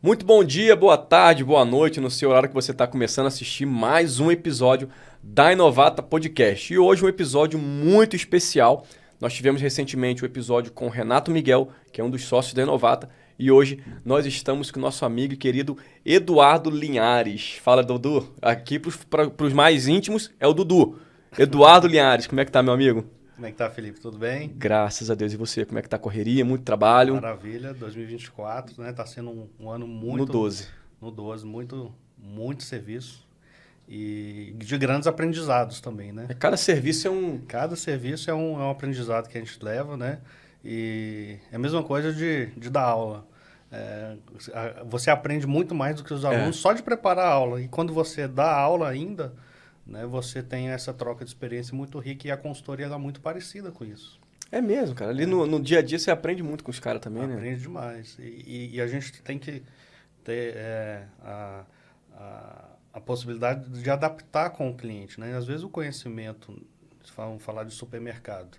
Muito bom dia, boa tarde, boa noite, no seu horário que você está começando a assistir mais um episódio da Inovata Podcast. E hoje um episódio muito especial. Nós tivemos recentemente um episódio com o Renato Miguel, que é um dos sócios da Inovata, e hoje nós estamos com o nosso amigo e querido Eduardo Linhares. Fala, Dudu. Aqui para os mais íntimos é o Dudu. Eduardo Linhares, como é que tá, meu amigo? Como é que tá, Felipe? Tudo bem? Graças a Deus. E você, como é que tá a correria? Muito trabalho? Maravilha. 2024, né? Tá sendo um ano No muito... 12. No 12, muito serviço. E de grandes aprendizados também, né? Cada serviço é um... Cada serviço é um aprendizado que a gente leva, né? E é a mesma coisa de dar aula. Você aprende muito mais do que os alunos só de preparar a aula. E quando você dá aula ainda, né, você tem essa troca de experiência muito rica e a consultoria ela é muito parecida com isso. É mesmo, cara. Ali no dia a dia você aprende muito com os caras também, né? Aprende demais. E a gente tem que ter a possibilidade de adaptar com o cliente, né? Às vezes o conhecimento, vamos falar de supermercado,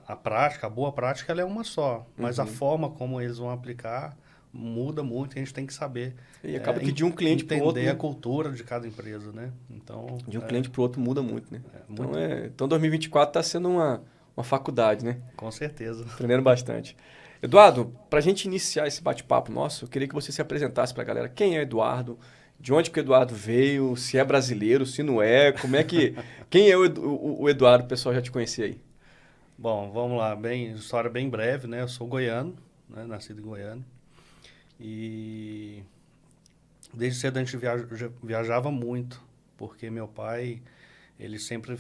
a prática, a boa prática, ela é uma só, mas a forma como eles vão aplicar muda muito e a gente tem que saber E acaba que de um cliente para o outro, entender a né? cultura de cada empresa, né? Então, De um cliente para o outro muda muito, né? muito, Então 2024 está sendo uma faculdade, né? com certeza. Aprendendo bastante. Eduardo, para a gente iniciar esse bate-papo nosso, eu queria que você se apresentasse para a galera. Quem é Eduardo? De onde que o Eduardo veio? Se é brasileiro, se não é? Como é que... Quem é o Eduardo? O pessoal já te conhecia aí. Bom, vamos lá, história bem breve, né? Eu sou goiano, né? Nascido em Goiânia. E desde cedo a gente viajava muito, porque meu pai, ele sempre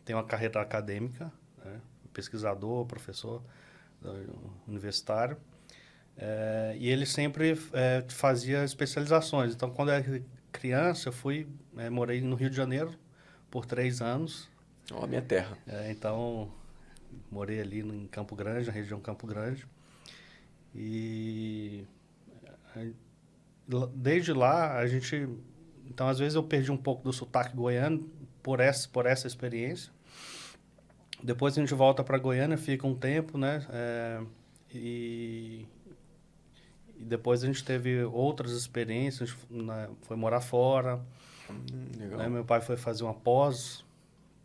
tem uma carreira acadêmica, né? Pesquisador, professor universitário, e ele sempre fazia especializações. Então, quando eu era criança, morei no Rio de Janeiro por 3 anos. Ó, minha terra. Então, morei ali em Campo Grande, na região Campo Grande. E desde lá, Então, às vezes eu perdi um pouco do sotaque goiano por essa experiência. Depois a gente volta para Goiânia, fica um tempo, né? E depois a gente teve outras experiências, né? Foi morar fora. Legal. Né? Meu pai foi fazer uma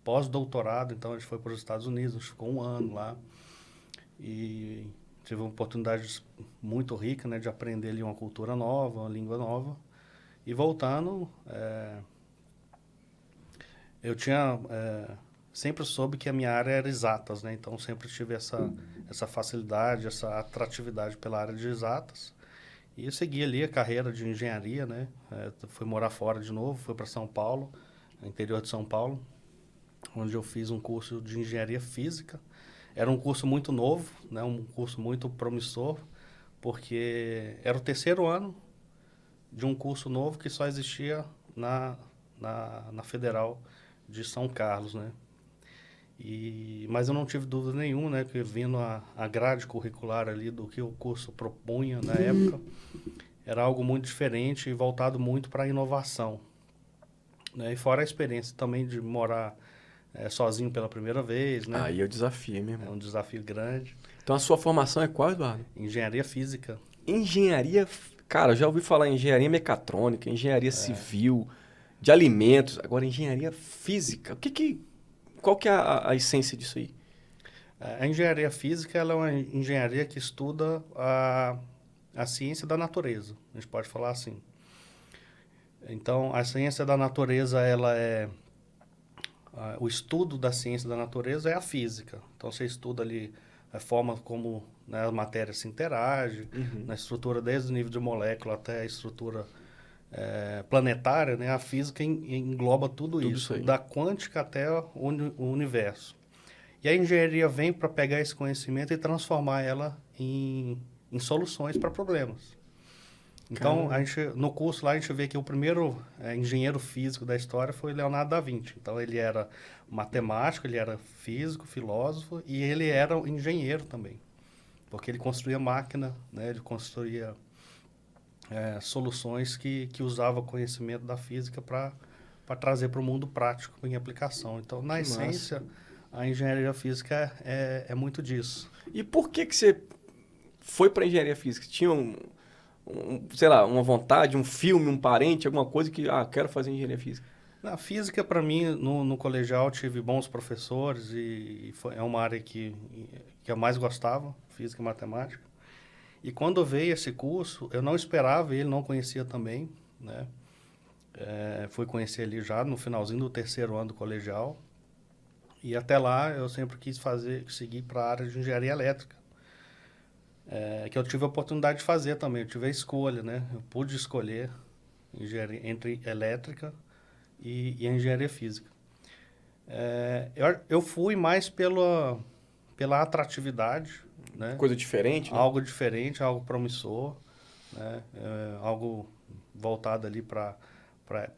pós-doutorado, então a gente foi para os Estados Unidos, a gente ficou 1 ano lá. E tive uma oportunidade muito rica, né, de aprender ali uma cultura nova, uma língua nova. E voltando, eu sempre soube que a minha área era exatas, né? Então sempre tive essa facilidade, essa atratividade pela área de exatas. E eu segui ali a carreira de engenharia, né? Fui morar fora de novo, fui para São Paulo, interior de São Paulo, onde eu fiz um curso de engenharia física. Era um curso muito novo, né? Um curso muito promissor, porque era o 3º ano de um curso novo que só existia na Federal de São Carlos, né? Mas eu não tive dúvida nenhuma, né? Que vindo a grade curricular ali do que o curso propunha na época, era algo muito diferente e voltado muito para a inovação, né? E fora a experiência também de morar sozinho pela primeira vez, né? Aí é o desafio, meu É irmão. um desafio grande. Então a sua formação é qual, Eduardo? Engenharia física. Engenharia... Cara, eu já ouvi falar em engenharia mecatrônica, engenharia civil, de alimentos. Agora, engenharia física. Qual que é a essência disso aí? A engenharia física ela é uma engenharia que estuda a ciência da natureza. A gente pode falar assim. Então, a ciência da natureza, o estudo da ciência da natureza é a física. Então, você estuda ali a forma como, né, a matéria se interage, na estrutura desde o nível de molécula até a estrutura planetária, né? A física engloba tudo isso, aí. da quântica até o universo. E a engenharia vem para pegar esse conhecimento e transformar ela em soluções para problemas. Então, no curso lá, a gente vê que o primeiro engenheiro físico da história foi Leonardo da Vinci. Então, ele era matemático, ele era físico, filósofo e ele era engenheiro também. Porque ele construía máquina, né? Ele construía soluções que usava conhecimento da física para trazer para o mundo prático em aplicação. Então, na essência, a engenharia física é muito disso. E por que você foi para engenharia física? Tinha sei lá, uma vontade, um filme, um parente, alguma coisa que, quero fazer engenharia física? Na física, para mim, no colegial, tive bons professores e é uma área que eu mais gostava, física e matemática. E quando veio esse curso, eu não esperava ele, não conhecia também, né? Fui conhecer ele já no finalzinho do terceiro ano do colegial. E até lá eu sempre quis seguir para a área de engenharia elétrica, que eu tive a oportunidade de fazer também, eu tive a escolha, né? Eu pude escolher entre elétrica e a engenharia física. Eu fui mais pela atratividade, né? Coisa diferente, né? Algo diferente, algo promissor, né? Algo voltado ali para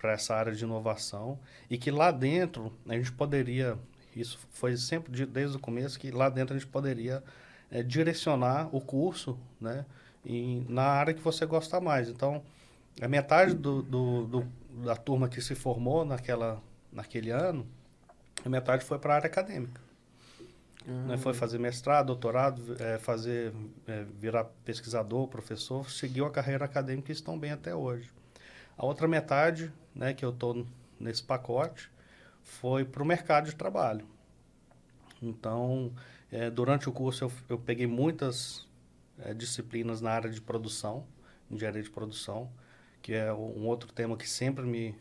essa área de inovação. E que lá dentro a gente poderia, isso foi sempre desde o começo, que lá dentro a gente poderia direcionar o curso, né? Na área que você gosta mais. Então, a metade da turma que se formou naquele ano, a metade foi para a área acadêmica. Né? Foi fazer mestrado, doutorado, virar pesquisador, professor, seguiu a carreira acadêmica e estão bem até hoje. A outra metade, né, que eu estou nesse pacote, foi para o mercado de trabalho. Então, durante o curso eu peguei muitas disciplinas na área de produção, engenharia de produção, que é um outro tema que sempre me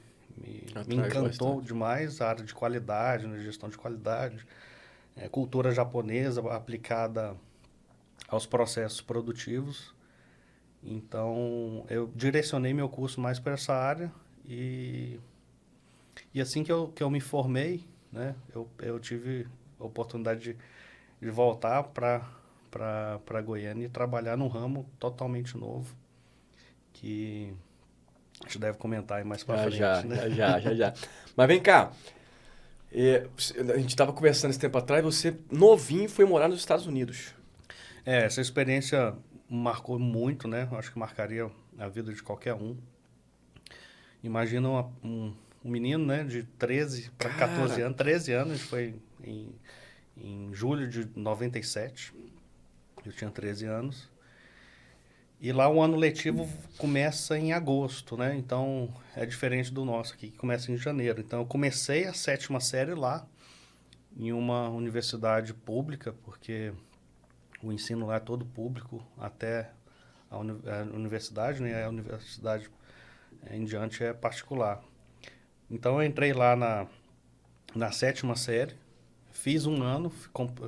encantou bastante. Demais, a área de qualidade, né, gestão de qualidade, cultura japonesa aplicada aos processos produtivos. Então, eu direcionei meu curso mais para essa área e assim que eu me formei, né, eu tive a oportunidade de voltar para Goiânia e trabalhar num ramo totalmente novo, que a gente deve comentar aí mais para frente. Já. Mas vem cá, a gente estava conversando esse tempo atrás, você novinho foi morar nos Estados Unidos. Essa experiência marcou muito, né? Acho que marcaria a vida de qualquer um. Imagina um menino, né, de 13 para 14 anos, 13 anos, foi em julho de 97, eu tinha 13 anos. E lá o ano letivo começa em agosto, né? Então, é diferente do nosso aqui, que começa em janeiro. Então, eu comecei a 7ª série lá, em uma universidade pública, porque o ensino lá é todo público, até a universidade, né? A universidade em diante é particular. Então, eu entrei lá na 7ª série, fiz um ano,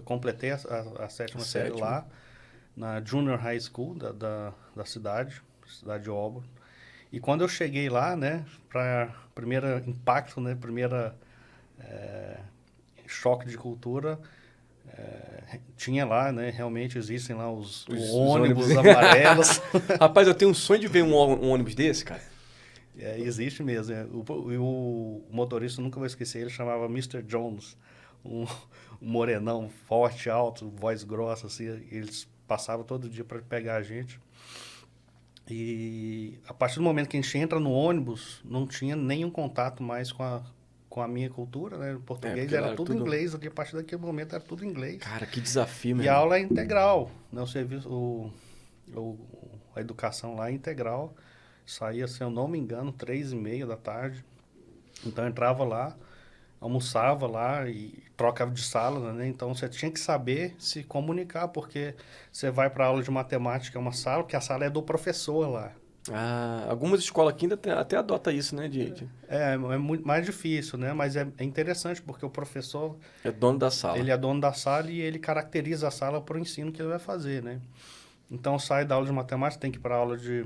completei a 7ª série lá, na Junior High School da cidade de Auburn. E quando eu cheguei lá, né, para primeiro impacto, né, choque de cultura, tinha lá, né, realmente existem lá os ônibus amarelos. Rapaz, eu tenho um sonho de ver um ônibus desse, cara. Existe mesmo. O motorista, nunca vou esquecer, ele chamava Mr. Jones, um morenão forte, alto, voz grossa, assim, eles passavam todo dia para pegar a gente. E a partir do momento que a gente entra no ônibus, não tinha nenhum contato mais com a minha cultura, né? O português era tudo inglês, a partir daquele momento era tudo inglês. Cara, que desafio, meu E a aula é integral, né? O serviço, a educação lá é integral. Saía, se eu não me engano, 3h30 da tarde. Então eu entrava lá, almoçava lá e trocava de sala, né? Então você tinha que saber se comunicar, porque você vai para aula de matemática, é uma sala, que a sala é do professor lá. Algumas escolas aqui ainda até adotam isso, né? É muito mais difícil, né? Mas é interessante, porque o professor... é dono da sala. Ele é dono da sala e ele caracteriza a sala para o ensino que ele vai fazer, né? Então sai da aula de matemática, tem que ir para aula de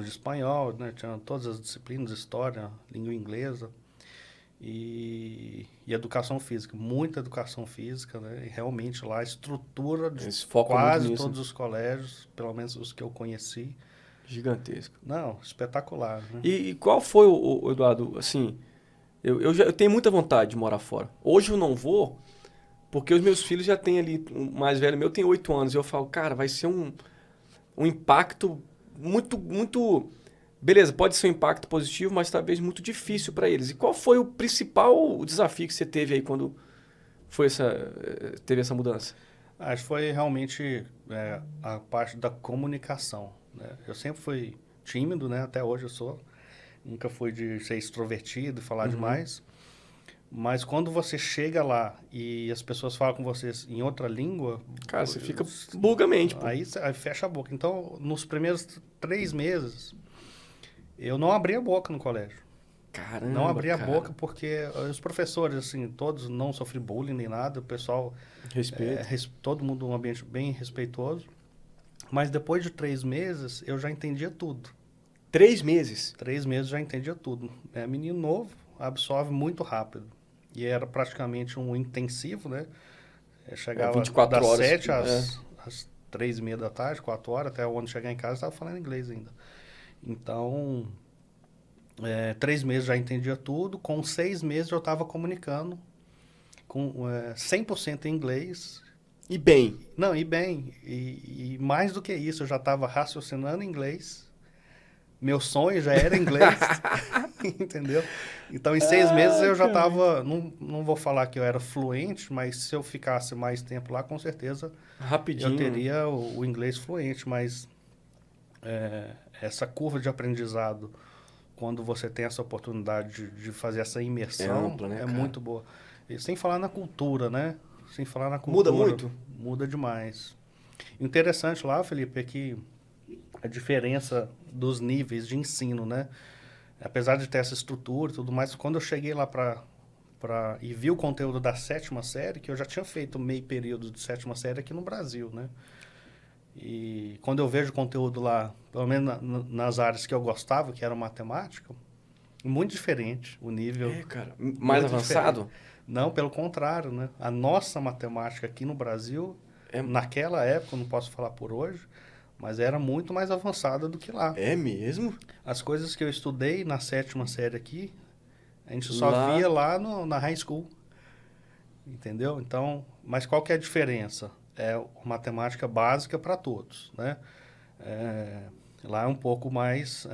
espanhol, né? Tinha todas as disciplinas, história, língua inglesa e educação física. Muita educação física, né? E realmente lá a estrutura de quase todos os colégios, pelo menos os que eu conheci. Gigantesco. Não, espetacular. Né? E qual foi, Eduardo, assim, eu tenho muita vontade de morar fora. Hoje eu não vou, porque os meus filhos já têm ali, o mais velho meu tem 8 anos, e eu falo, cara, vai ser um impacto muito, muito... Beleza, pode ser um impacto positivo, mas talvez muito difícil para eles. E qual foi o principal desafio que você teve aí quando teve essa mudança? Acho que foi realmente a parte da comunicação, né? Eu sempre fui tímido, né? Até hoje eu sou. Nunca fui de ser extrovertido, falar demais. Mas quando você chega lá e as pessoas falam com você em outra língua... Cara, você fica bugamente, pô. Aí fecha a boca. Então, nos primeiros 3 meses, eu não abri a boca no colégio. Caramba, Não abri a cara. boca porque os professores, assim, todos não sofri bullying nem nada. O pessoal... Respeito. todo mundo um ambiente bem respeitoso. Mas depois de 3 meses, eu já entendia tudo. 3 meses? 3 meses já entendia tudo. Menino novo, absorve muito rápido. E era praticamente um intensivo, né? Eu chegava 24 das horas. 7 às 3h30 da tarde, 4 horas, até onde chegar em casa, eu estava falando inglês ainda. Então, 3 meses já entendia tudo. Com 6 meses eu estava comunicando com 100% em inglês. E bem? Não, e bem. E mais do que isso, eu já estava raciocinando em inglês. Meu sonho já era inglês, entendeu? Então, em 6 meses eu já estava... Não vou falar que eu era fluente, mas se eu ficasse mais tempo lá, com certeza... Rapidinho. Eu teria o inglês fluente, mas essa curva de aprendizado, quando você tem essa oportunidade de fazer essa imersão, ampla, né, cara? muito boa. E sem falar na cultura, né? Sem falar na Muda cultura. muito? Muda demais. Interessante lá, Felipe, é que a diferença dos níveis de ensino, né? Apesar de ter essa estrutura e tudo mais, quando eu cheguei lá e vi o conteúdo da 7ª série, que eu já tinha feito meio período de 7ª série aqui no Brasil, né? E quando eu vejo o conteúdo lá, pelo menos nas áreas que eu gostava, que era matemática, muito diferente o nível. Cara, mais avançado? Diferente. Não, pelo contrário, né? A nossa matemática aqui no Brasil, naquela época, não posso falar por hoje, mas era muito mais avançada do que lá. É mesmo? As coisas que eu estudei na 7ª série aqui, a gente só via lá na high school. Entendeu? Então, mas qual que é a diferença? É matemática básica para todos, né? Lá é um pouco mais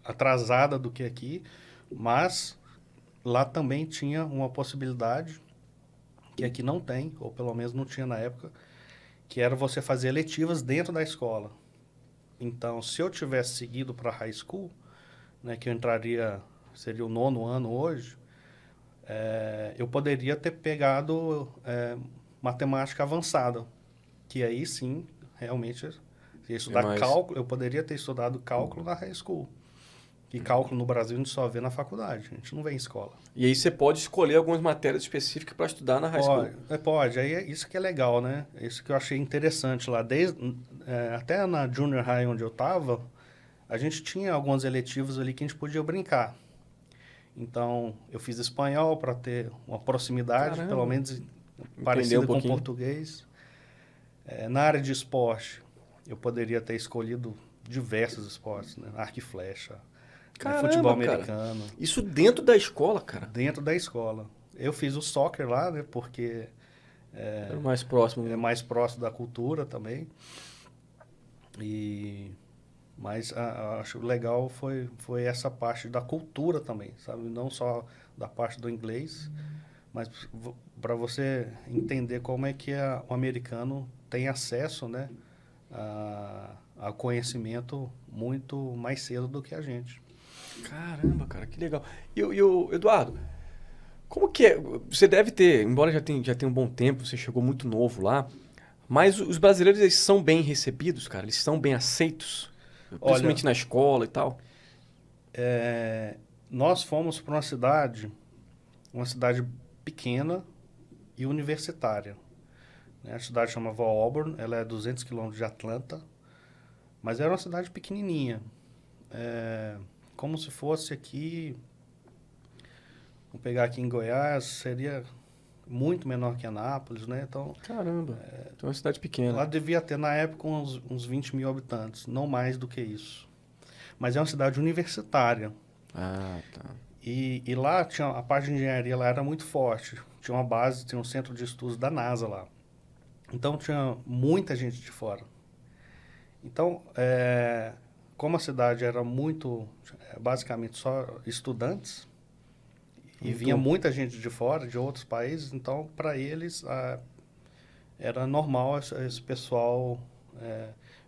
atrasada do que aqui, mas lá também tinha uma possibilidade que aqui não tem, ou pelo menos não tinha na época, que era você fazer eletivas dentro da escola. Então, se eu tivesse seguido para high school, né, que eu entraria, seria o 9º ano hoje, eu poderia ter pegado matemática avançada, que aí sim, realmente, se eu estudar cálculo, eu poderia ter estudado cálculo na high school. E cálculo no Brasil a gente só vê na faculdade, a gente não vê em escola. E aí você pode escolher algumas matérias específicas para estudar na high school. Pode, aí é isso que é legal, né? Isso que eu achei interessante lá. Até na junior high onde eu estava, a gente tinha alguns eletivos ali que a gente podia brincar. Então, eu fiz espanhol para ter uma proximidade, pelo menos parecida com português. Na área de esporte, eu poderia ter escolhido diversos esportes, né? Arco e flecha, futebol americano. Cara. Isso dentro da escola, cara? Dentro da escola. Eu fiz o soccer lá, né? Porque era mais próximo. É mais próximo da cultura também. Mas acho legal foi essa parte da cultura também, sabe? Não só da parte do inglês, mas para você entender como é que o americano tem acesso, né, a conhecimento muito mais cedo do que a gente. Caramba, cara, que legal. E o Eduardo, como que é? Você deve ter, embora já tenha um bom tempo, você chegou muito novo lá, mas os brasileiros, eles são bem recebidos, cara? Eles são bem aceitos? Principalmente na escola e tal? Nós fomos para uma cidade pequena e universitária. A cidade chamava Auburn, ela é 200 quilômetros de Atlanta, mas era uma cidade pequenininha. Como se fosse aqui, vamos pegar aqui em Goiás, seria muito menor que Anápolis, né? Então, caramba, então é uma cidade pequena. Lá devia ter, na época, uns 20 mil habitantes, não mais do que isso. Mas é uma cidade universitária. Ah, tá. E lá, a parte de engenharia lá era muito forte. Tinha uma base, tinha um centro de estudos da NASA lá. Então, tinha muita gente de fora. Então, como a cidade era basicamente só estudantes, e vinha muita gente de fora, de outros países, então, para eles, era normal esse pessoal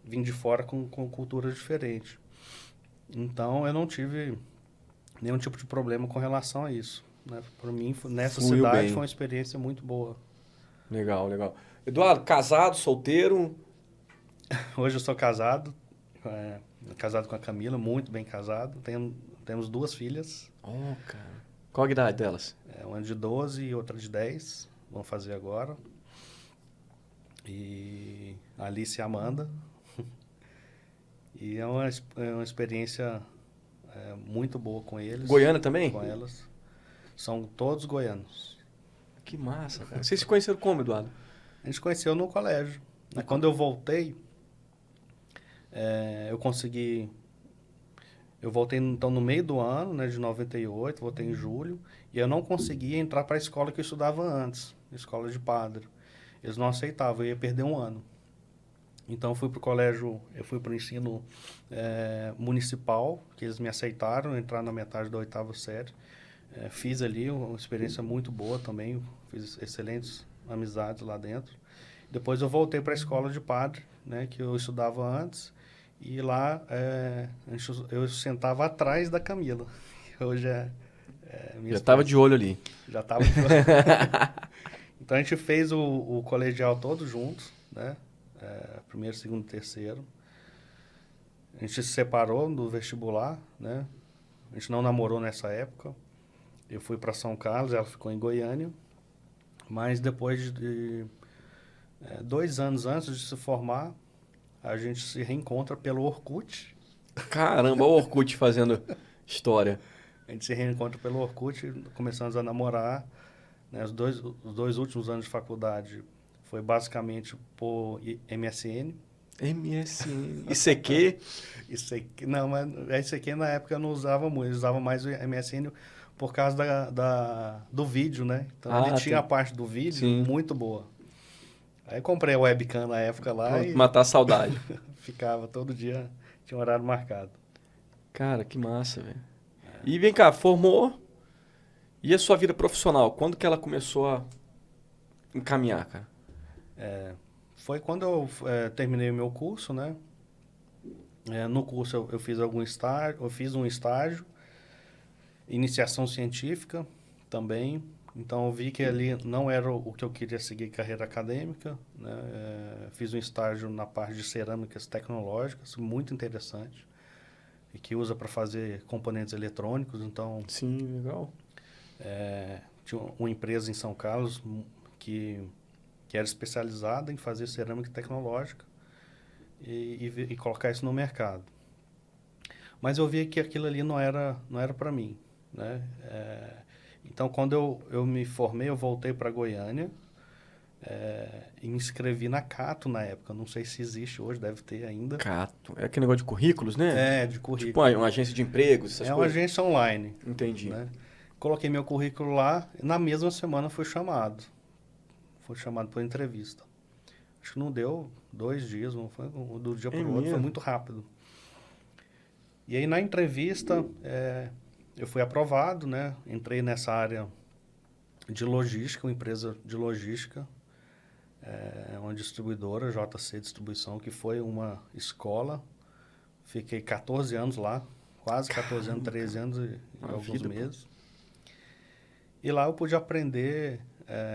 vim de fora com cultura diferente. Então, eu não tive nenhum tipo de problema com relação a isso. Né? Para mim, nessa Fluiu cidade, bem. foi uma experiência muito boa. Legal, legal. Eduardo, casado, solteiro? Hoje eu sou casado, casado com a Camila, muito bem casado. Temos 2 filhas, Oh, cara. Qual a idade delas? uma de 12 e outra de 10. Vão fazer agora. E a Alice e a Amanda. E é uma experiência muito boa com eles. Goiânia também? Com elas. São todos goianos. Que massa, cara. Vocês se conheceram como, Eduardo? A gente se conheceu no colégio. Quando eu voltei, eu consegui... Eu voltei, então, no meio do ano, né, de 98, voltei em julho, e eu não conseguia entrar para a escola que eu estudava antes, escola de padre. Eles não aceitavam, eu ia perder um ano. Então, eu fui para o ensino municipal, que eles me aceitaram, entrar na metade da 8ª série. Fiz ali uma experiência muito boa também, fiz excelentes amizades lá dentro. Depois eu voltei para a escola de padre, né, que eu estudava antes, e lá eu sentava atrás da Camila. Hoje minha Já estava de olho ali. Já estava. Então a gente fez o colegial todos juntos, né? Primeiro, segundo, terceiro. A gente se separou do vestibular, né? A gente não namorou nessa época. Eu fui para São Carlos, ela ficou em Goiânia. Mas depois de 2 anos antes de se formar, a gente se reencontra pelo Orkut. Caramba, o Orkut fazendo história. A gente se reencontra pelo Orkut, começamos a namorar. Né? Os dois últimos anos de faculdade foi basicamente por MSN. MSN. ICQ? ICQ, não, mas ICQ na época eu não usava muito, eu usava mais o MSN por causa do vídeo, né? Então ele tinha a parte do vídeo muito boa. Aí comprei a webcam na época lá Pronto, e matar a saudade. ficava todo dia, tinha um horário marcado. Cara, que massa, velho. E vem cá, formou. E a sua vida profissional? Quando que ela começou a encaminhar, cara? Foi quando eu terminei o meu curso, né? No curso eu fiz algum estágio, eu fiz um estágio, iniciação científica também. Então eu vi que ali não era o que eu queria seguir carreira acadêmica, né? Fiz um estágio na parte de cerâmicas tecnológicas, muito interessante, e que usa para fazer componentes eletrônicos. Então, sim, legal. tinha uma empresa em São Carlos que era especializada em fazer cerâmica tecnológica e colocar isso no mercado. Mas eu vi que aquilo ali não era para mim, né? Então, quando eu me formei, eu voltei para Goiânia e me inscrevi na Cato na época. Não sei se existe hoje, deve ter ainda. Cato. É aquele negócio de currículos, né? De Tipo currículo. uma agência de empregos, essas É uma coisas. agência online. Entendi. Né? Coloquei meu currículo lá e na mesma semana fui chamado. Fui chamado para entrevista. Acho que não deu 2 dias, não foi do dia para o outro, foi muito rápido. E aí na entrevista eu fui aprovado, né? Entrei nessa área de logística, uma empresa de logística, uma distribuidora, JC Distribuição, que foi uma escola. Fiquei 14 anos lá, quase 14 anos, 13 anos e alguns meses. E lá eu pude aprender,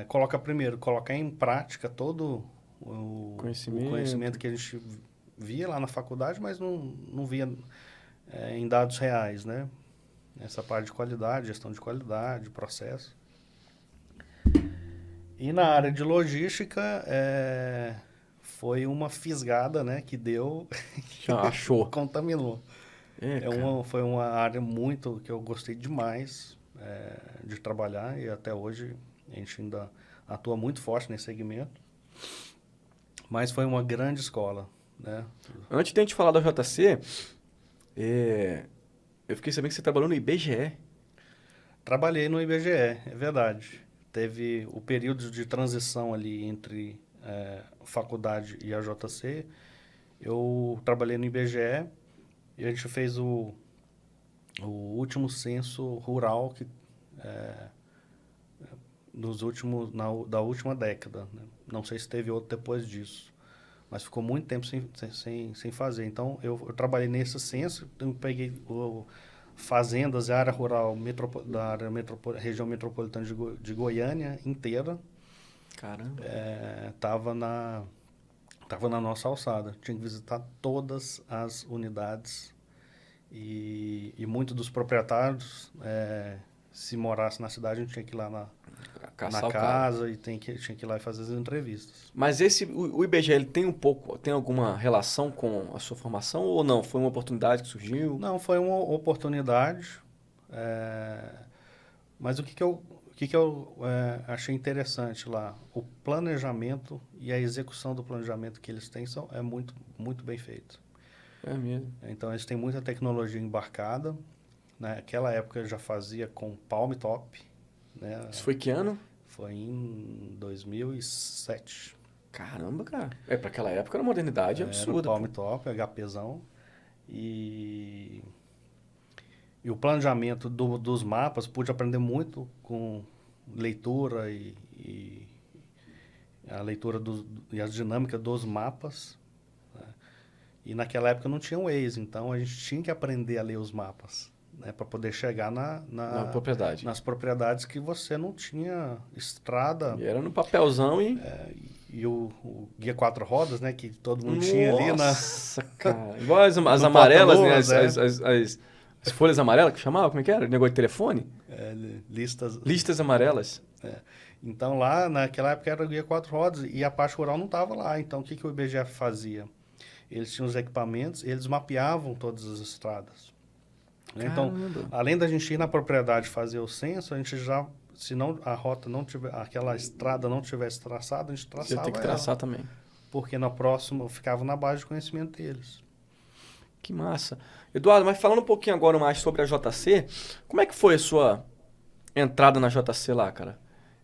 colocar em prática todo o conhecimento que a gente via lá na faculdade, mas não via em dados reais, né? Essa parte de qualidade, gestão de qualidade, processo. E na área de logística, foi uma fisgada, né? Que deu... Achou. Contaminou. Foi uma área muito que eu gostei demais de trabalhar e até hoje a gente ainda atua muito forte nesse segmento. Mas foi uma grande escola, né? Antes de a gente falar da JC, eu fiquei sabendo que você trabalhou no IBGE. Trabalhei no IBGE, é verdade. Teve o período de transição ali entre a faculdade e a JC. Eu trabalhei no IBGE e a gente fez o último censo rural da última década. Né? Não sei se teve outro depois disso. mas ficou muito tempo sem fazer. Então, eu trabalhei nesse censo, eu peguei fazendas, a área rural região metropolitana de Goiânia inteira. Caramba. Tava na nossa alçada. Tinha que visitar todas as unidades e muitos dos proprietários, se morasse na cidade, a gente tinha que ir lá na casa e tinha que ir lá e fazer as entrevistas. Mas o IBGE ele tem alguma relação com a sua formação ou não? Foi uma oportunidade que surgiu? Não, foi uma oportunidade, mas o que eu achei interessante lá, o planejamento e a execução do planejamento que eles têm é muito, muito bem feito. É mesmo. Então, eles têm muita tecnologia embarcada. Naquela época, eu já fazia com Palm Top. Né? Isso foi que ano? Foi em 2007. Caramba, cara. Para aquela época era uma modernidade absurda. Palm Top, HPzão. E o planejamento dos mapas, pude aprender muito com leitura e a leitura e as dinâmicas dos mapas. Né? E naquela época não tinha Waze, então a gente tinha que aprender a ler os mapas, né, para poder chegar na propriedade. nas propriedades que você não tinha estrada. E era no papelzão E o guia 4 rodas, né, que todo mundo tinha ali na... Nossa, cara. Igual as amarelas, né? As folhas amarelas que chamava, como é que era? Negócio de telefone? Listas amarelas. Então lá, naquela época era o guia 4 rodas e a parte rural não estava lá. Então o que o IBGE fazia? Eles tinham os equipamentos, eles mapeavam todas as estradas. Então, além da gente ir na propriedade fazer o censo, a gente já, se não a rota não tiver, aquela estrada não tivesse traçada, a gente traçava. Você tem que traçar também. Porque na próxima ficava na base de conhecimento deles. Que massa. Eduardo, mas falando um pouquinho agora mais sobre a JC, como é que foi a sua entrada na JC lá, cara?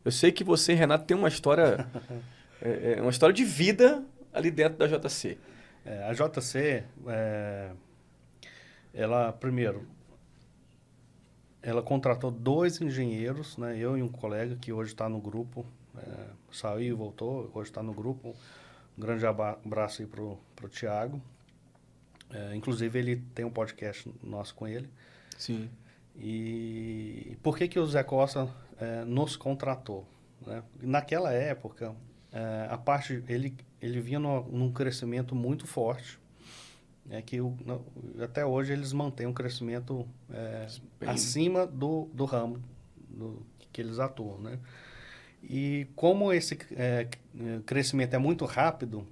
Eu sei que você, Renato, tem uma história, uma história de vida ali dentro da JC. A JC, ela, primeiro, ela contratou 2 engenheiros, né? Eu e um colega que hoje está no grupo, saiu e voltou, hoje está no grupo. Um grande abraço aí pro Thiago. Inclusive, ele tem um podcast nosso com ele. Sim. E por que o Zé Costa nos contratou? Né? Naquela época, a parte ele vinha num crescimento muito forte, que até hoje eles mantêm um crescimento acima do ramo que eles atuam. Né? E como esse crescimento é muito rápido,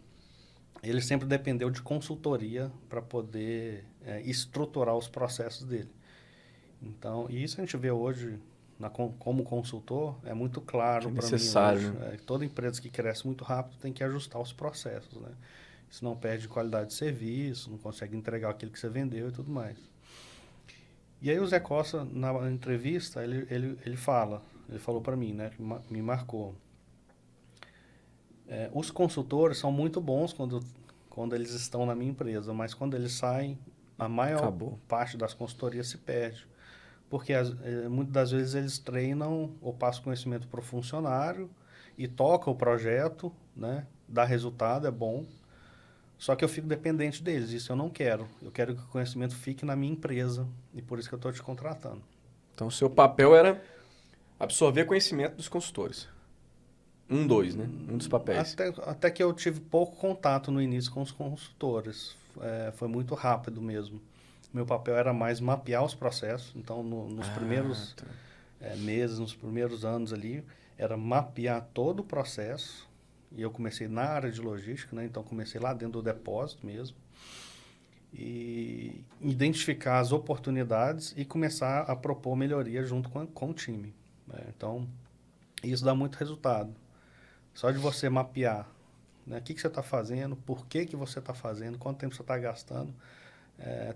ele sempre dependeu de consultoria para poder estruturar os processos dele. Então, e isso a gente vê hoje como consultor, é muito claro para mim hoje. Toda empresa que cresce muito rápido tem que ajustar os processos, né? Senão perde qualidade de serviço, não consegue entregar aquilo que você vendeu e tudo mais. E aí o Zé Costa, na entrevista, ele falou para mim, né, que me marcou. Os consultores são muito bons quando eles estão na minha empresa, mas quando eles saem, a maior parte das consultorias se perde. Porque muitas das vezes eles treinam ou passam conhecimento para o funcionário e tocam o projeto, né? Dá resultado, é bom. Só que eu fico dependente deles, isso eu não quero. Eu quero que o conhecimento fique na minha empresa e por isso que eu estou te contratando. Então, o seu papel era absorver conhecimento dos consultores. 2, né? Um dos papéis. Até que eu tive pouco contato no início com os consultores. Foi muito rápido mesmo. Meu papel era mais mapear os processos. Então, nos primeiros meses, nos primeiros anos ali, era mapear todo o processo. E eu comecei na área de logística, né? Então, comecei lá dentro do depósito mesmo. E identificar as oportunidades e começar a propor melhoria junto com o time. Né? Então, isso dá muito resultado. Só de você mapear, né? O que você está fazendo, por que você está fazendo, quanto tempo você está gastando.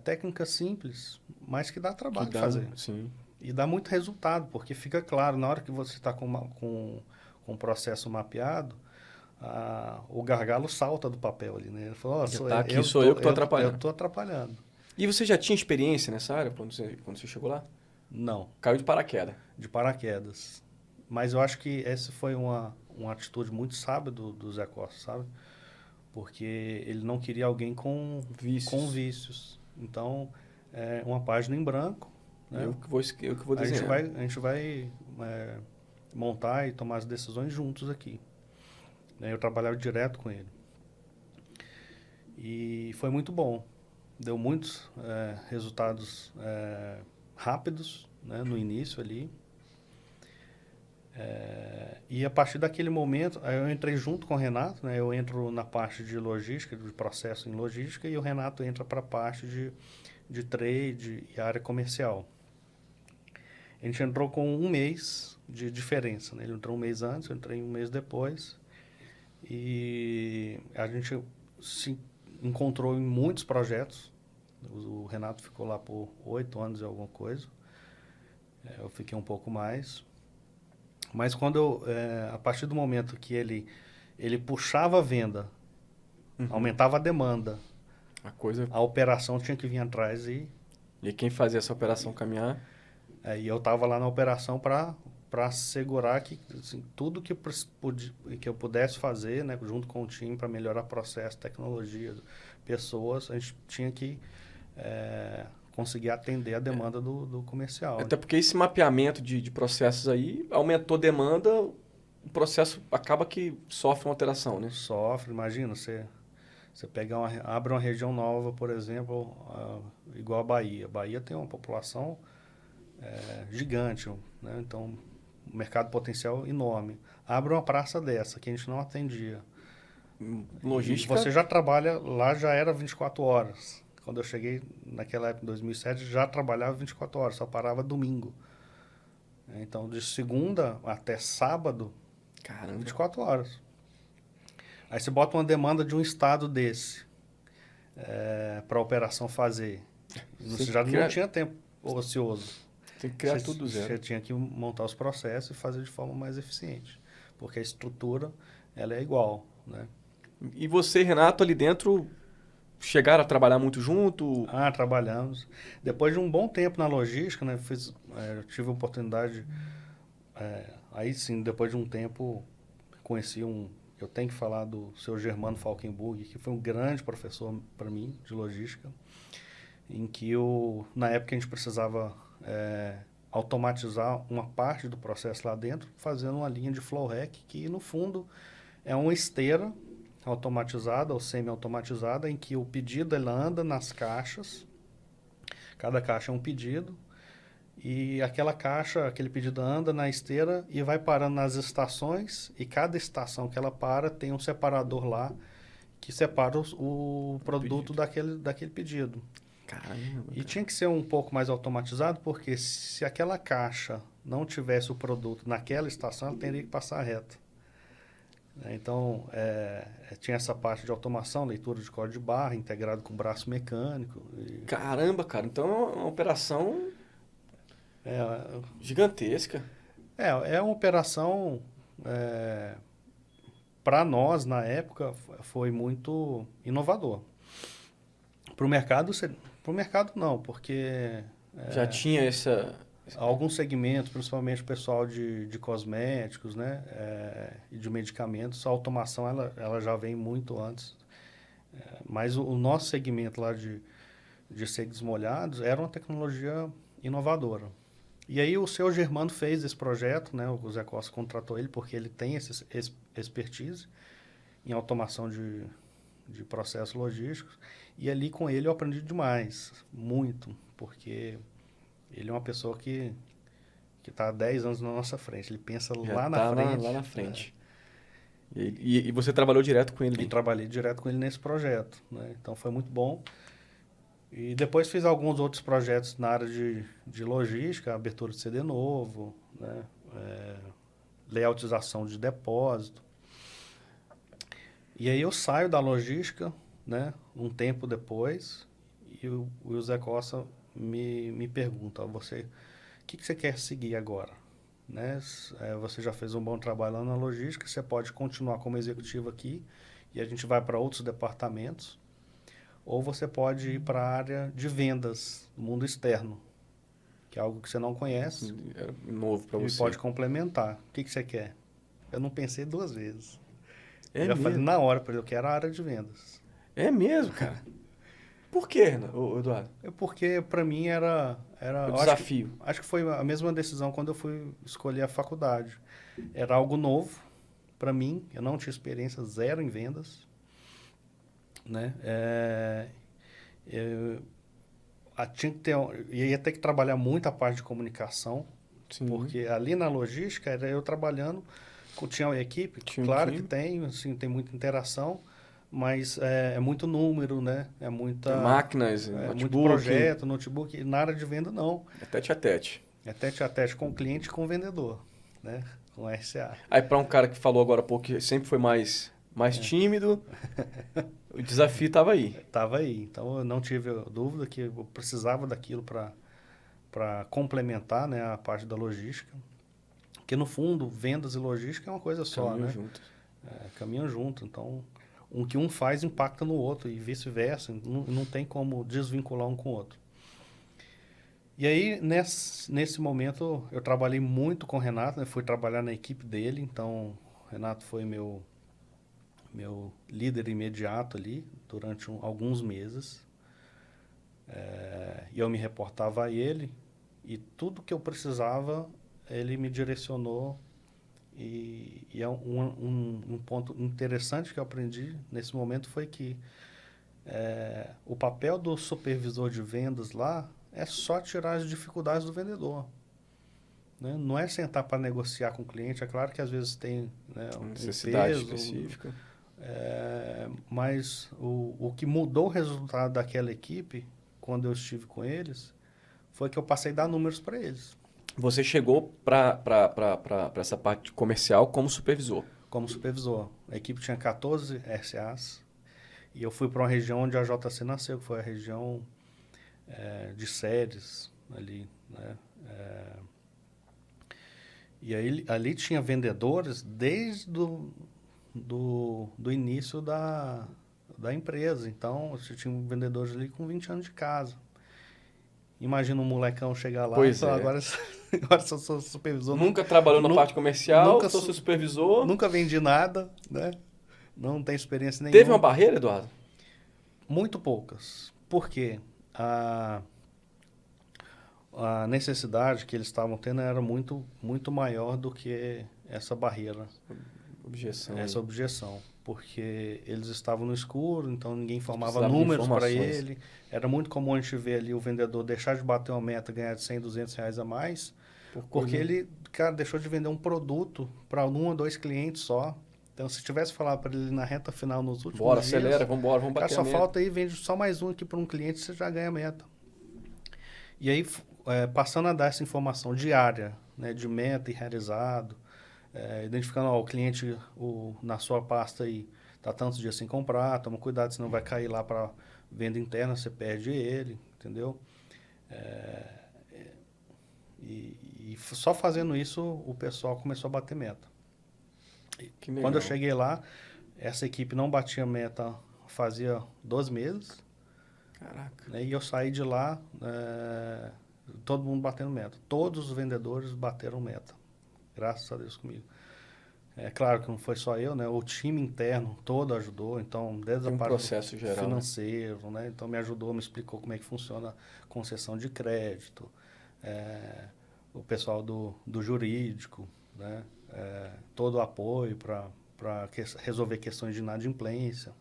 Técnica simples, mas que dá trabalho de fazer. Sim. E dá muito resultado, porque fica claro, na hora que você está com um processo mapeado, o gargalo salta do papel ali, né? Ele falou, sou eu que estou atrapalhando. Eu estou atrapalhando. E você já tinha experiência nessa área quando você chegou lá? Não. Caiu de paraquedas? De paraquedas. Mas eu acho que essa foi uma atitude muito sábia do Zé Costa, sabe? porque ele não queria alguém com vícios. Então, uma página em branco, né? Eu que vou desenhar. A gente vai montar e tomar as decisões juntos aqui. Eu trabalhava direto com ele. E foi muito bom. Deu muitos resultados rápidos, né, no início ali. E a partir daquele momento, aí eu entrei junto com o Renato, né? Eu entro na parte de logística, de processo em logística, e o Renato entra para a parte de trade e área comercial. A gente entrou com um mês de diferença, né? Ele entrou um mês antes, eu entrei um mês depois. E a gente se encontrou em muitos projetos. O Renato ficou lá por 8 anos e alguma coisa. Eu fiquei um pouco mais. Mas quando a partir do momento que ele puxava a venda, aumentava a demanda, a operação tinha que vir atrás E quem fazia essa operação caminhar? E eu estava lá na operação para assegurar que assim, tudo que eu pudesse fazer, né, junto com o time para melhorar processo, tecnologia, pessoas, a gente tinha que conseguir atender a demanda do comercial. Até porque esse mapeamento de processos aí aumentou a demanda, o processo acaba que sofre uma alteração, né? Sofre, imagina, você abre uma região nova, por exemplo, igual a Bahia. A Bahia tem uma população gigante, né? Então, um mercado potencial enorme. Abre uma praça dessa que a gente não atendia. Logística. E você já trabalha, lá já era 24 horas. Quando eu cheguei naquela época, em 2007, já trabalhava 24 horas, só parava domingo. Então, de segunda até sábado, Caramba. 24 horas. Aí você bota uma demanda de um estado desse para a operação fazer. Você já não tinha tempo ocioso. Tem que criar tudo do zero. Você tinha que montar os processos e fazer de forma mais eficiente. Porque a estrutura ela é igual, né? E você e Renato ali dentro chegaram a trabalhar muito junto? Trabalhamos. Depois de um bom tempo na logística, né, eu tive a oportunidade, aí sim, depois de um tempo, conheci eu tenho que falar do seu Germano Falkenburg, que foi um grande professor para mim de logística, em que na época a gente precisava automatizar uma parte do processo lá dentro, fazendo uma linha de flow rack, que no fundo é uma esteira automatizada ou semi-automatizada, em que o pedido ele anda nas caixas, cada caixa é um pedido, e aquele pedido anda na esteira e vai parando nas estações, e cada estação que ela para tem um separador lá que separa o produto daquele pedido. Caramba. E tinha que ser um pouco mais automatizado, porque se aquela caixa não tivesse o produto naquela estação, ela teria que passar reto. Então, tinha essa parte de automação, leitura de código de barra, integrado com braço mecânico. Caramba, cara. Então é uma operação gigantesca. É uma operação, para nós, na época, foi muito inovador. Para o mercado não, porque... Já tinha essa... Alguns segmentos, principalmente o pessoal de cosméticos, né, e de medicamentos, a automação ela já vem muito antes. Mas o nosso segmento lá de secos molhados era uma tecnologia inovadora. E aí o seu Germano fez esse projeto, né, o Zé Costa contratou ele porque ele tem essa expertise em automação de processos logísticos. E ali com ele eu aprendi demais, muito, porque... Ele é uma pessoa que está há 10 anos na nossa frente. Ele pensa lá na frente. Lá na frente. E você trabalhou direto com ele? E trabalhei direto com ele nesse projeto, né? Então foi muito bom. E depois fiz alguns outros projetos na área de logística, abertura de CD novo, né? Layoutização de depósito. E aí eu saio da logística, né? Um tempo depois, e o Zé Costa me pergunta, o que você quer seguir agora? Né? Você já fez um bom trabalho lá na logística, você pode continuar como executivo aqui e a gente vai para outros departamentos, ou você pode ir para a área de vendas, do mundo externo, que é algo que você não conhece. É novo para você. E pode complementar. O que você quer? Eu não pensei 2 vezes. É Eu mesmo? falei na hora para ele, eu quero a área de vendas. É mesmo, cara? Por quê, Eduardo? É porque para mim era O eu desafio. acho que foi a mesma decisão quando eu fui escolher a faculdade. Era algo novo para mim, eu não tinha experiência zero em vendas, né? Tinha que ter, ia ter que trabalhar muito a parte de comunicação, Sim. porque ali na logística era eu trabalhando, tinha uma equipe, Tinha claro equipe. que tem, assim, tem muita interação, mas é muito número, né? É muita Máquinas, muito notebook, projeto, notebook, e na área de venda não. é tete a tete. É tete a tete com o cliente e com o vendedor, né? Com RCA. Aí para um cara que falou agora há pouco que sempre foi mais tímido, o desafio estava aí. Tava aí. Então eu não tive dúvida que eu precisava daquilo para complementar, né, a parte da logística. Porque no fundo, vendas e logística é uma coisa só, Caminham né? juntos. Caminham junto. Então, o que um faz impacta no outro e vice-versa. Não tem como desvincular um com o outro. E aí, nesse momento, eu trabalhei muito com o Renato, né? Fui trabalhar na equipe dele. Então, o Renato foi meu líder imediato ali durante alguns meses. E eu me reportava a ele e tudo que eu precisava, ele me direcionou. E é um ponto interessante que eu aprendi nesse momento foi que o papel do supervisor de vendas lá é só tirar as dificuldades do vendedor. Né? Não é sentar para negociar com o cliente. É claro que às vezes tem, né, Necessidade peso, específica. mas o que mudou o resultado daquela equipe, quando eu estive com eles, foi que eu passei a dar números para eles. Você chegou para essa parte comercial como supervisor. Como supervisor. A equipe tinha 14 RCAs e eu fui para uma região onde a JC nasceu, que foi a região de Séries ali, né? E aí, ali tinha vendedores desde do início da empresa. Então, você tinha vendedores ali com 20 anos de casa. Imagina um molecão chegar lá Pois e falar, é. agora eu sou supervisor. Nunca trabalhou na parte comercial, nunca sou seu supervisor. Nunca vendi nada, né? Não tem experiência nenhuma. Teve uma barreira, Eduardo? Muito poucas. Por quê? A necessidade que eles estavam tendo era muito, muito maior do que essa barreira. Objeção. Essa objeção. Porque eles estavam no escuro, então ninguém informava Precisavam de números para informações. ele. Era muito comum a gente ver ali o vendedor deixar de bater uma meta, ganhar de 100, 200 reais a mais, porque ele, cara, deixou de vender um produto para um ou dois clientes só. Então, se tivesse falado para ele na reta final, nos últimos Bora, dias... acelera, vamos Cara, bater só a meta. falta aí, vende só mais um aqui para um cliente, você já ganha a meta. E aí, passando a dar essa informação diária, né, de meta e realizado, identificando, ó, o cliente na sua pasta aí está tantos dias sem comprar, toma cuidado, senão vai cair lá para venda interna, você perde ele, entendeu? E só fazendo isso, o pessoal começou a bater meta. Quando eu cheguei lá, essa equipe não batia meta fazia 12 meses. Caraca. Né, e eu saí de lá, todo mundo batendo meta. Todos os vendedores bateram meta. Graças a Deus comigo. É claro que não foi só eu, né? O time interno todo ajudou. Então, desde a parte processo geral, financeiro, né? Então, me ajudou, me explicou como é que funciona a concessão de crédito. O pessoal do jurídico, né? Todo o apoio para resolver questões de inadimplência.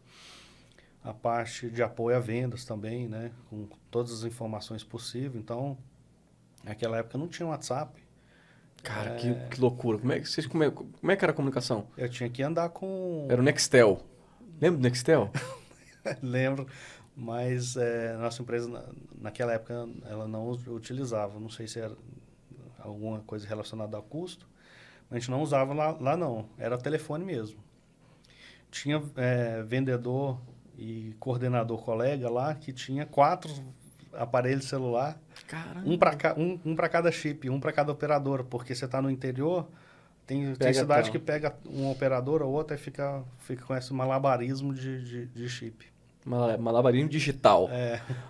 A parte de apoio a vendas também, né? Com todas as informações possíveis. Então, naquela época não tinha WhatsApp. Cara, que loucura. Como é que era a comunicação? Eu tinha que andar com... Era o Nextel. Lembra do Nextel? Lembro, mas nossa empresa, naquela época, ela não utilizava. Não sei se era alguma coisa relacionada a custo. A gente não usava lá não. Era telefone mesmo. Tinha vendedor e coordenador colega lá que tinha 4 aparelhos de celular. Caramba. Um para cada chip, um para cada operadora, porque você está no interior, tem cidade que pega uma operadora ou outra e fica com esse malabarismo de chip. Malabarismo digital.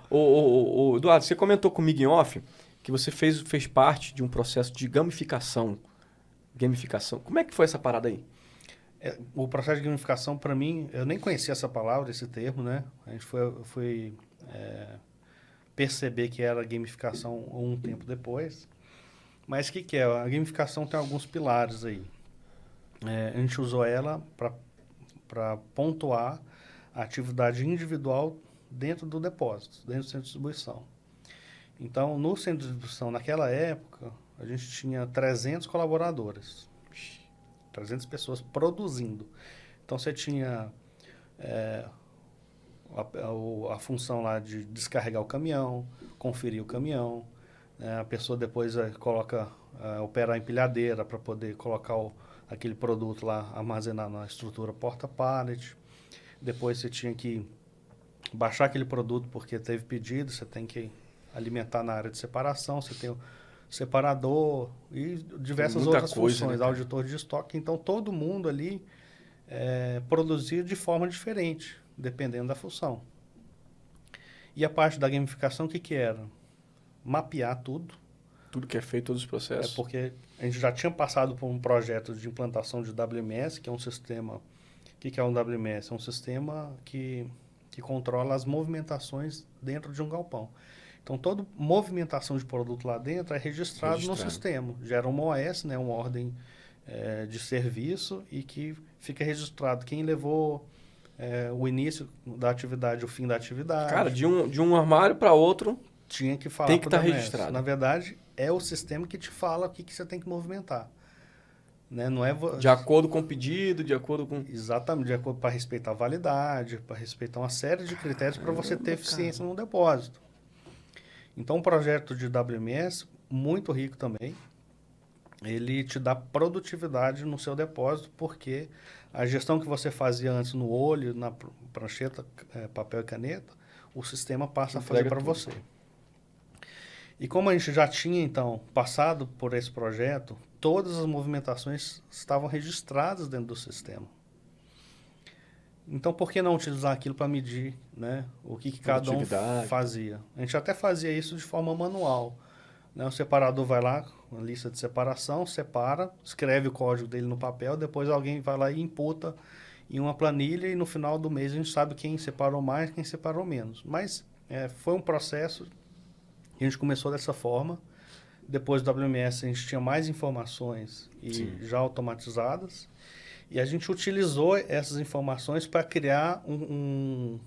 O Eduardo, você comentou comigo em off que você fez parte de um processo de gamificação. Como é que foi essa parada aí? O processo de gamificação, para mim, eu nem conhecia essa palavra, esse termo, né? A gente foi perceber que era gamificação um tempo depois. Mas o que é? A gamificação tem alguns pilares aí. A gente usou ela para pontuar a atividade individual dentro do depósito, dentro do centro de distribuição. Então, no centro de distribuição, naquela época, a gente tinha 300 colaboradores, 300 pessoas produzindo. Então, você tinha a função lá de descarregar o caminhão, conferir o caminhão, a pessoa depois opera a empilhadeira para poder colocar aquele produto lá, armazenar na estrutura porta-pallet. Depois você tinha que baixar aquele produto porque teve pedido, você tem que alimentar na área de separação, você tem o separador e diversas outras funções, né, auditor de estoque. Então, todo mundo ali produzia de forma diferente, dependendo da função. E a parte da gamificação, o que era? Mapear tudo. Tudo que é feito, todos os processos. Porque a gente já tinha passado por um projeto de implantação de WMS, que é um sistema... O que é um WMS? É um sistema que controla as movimentações dentro de um galpão. Então, toda movimentação de produto lá dentro é registrado no sistema. Gera uma OS, né, uma ordem de serviço, e que fica registrado quem levou o início da atividade, o fim da atividade. Cara, de um armário para outro... Tinha que falar. Tem que estar registrado. Na verdade, é o sistema que te fala o que você tem que movimentar. Né? Não é de acordo com o pedido, de acordo com... Exatamente, de acordo para respeitar a validade, para respeitar uma série de critérios para você ter eficiência no depósito. Então, um projeto de WMS, muito rico também, ele te dá produtividade no seu depósito, porque a gestão que você fazia antes no olho, na prancheta, papel e caneta, o sistema passa a fazer para você. E como a gente já tinha, então, passado por esse projeto, todas as movimentações estavam registradas dentro do sistema. Então, por que não utilizar aquilo para medir, né, o que cada um fazia? A gente até fazia isso de forma manual. Né? O separador vai lá, uma lista de separação, separa, escreve o código dele no papel, depois alguém vai lá e imputa em uma planilha, e no final do mês a gente sabe quem separou mais, quem separou menos. Mas foi um processo... A gente começou dessa forma. Depois do WMS, a gente tinha mais informações já automatizadas. E a gente utilizou essas informações para criar uma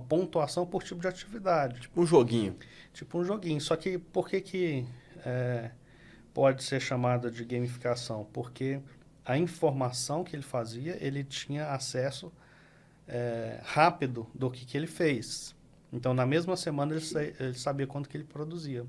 pontuação por tipo de atividade. Tipo um joguinho. Tipo um joguinho. Só que por que pode ser chamada de gamificação? Porque a informação que ele fazia, ele tinha acesso rápido do que ele fez. Então, na mesma semana, ele sabia quanto que ele produzia.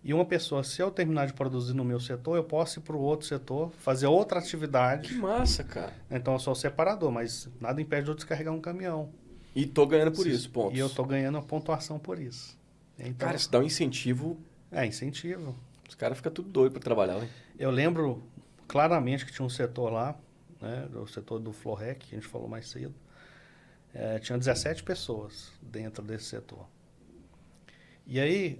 E uma pessoa, se eu terminar de produzir no meu setor, eu posso ir para o outro setor, fazer outra atividade. Que massa, cara. Então, eu sou o separador, mas nada impede de eu descarregar um caminhão. E tô ganhando por isso, pontos. E eu tô ganhando a pontuação por isso. Então, cara, isso dá um incentivo. Incentivo. Os caras ficam tudo doido para trabalhar, hein? Eu lembro claramente que tinha um setor lá, né, o setor do Florec, que a gente falou mais cedo. Tinha 17 pessoas dentro desse setor. E aí,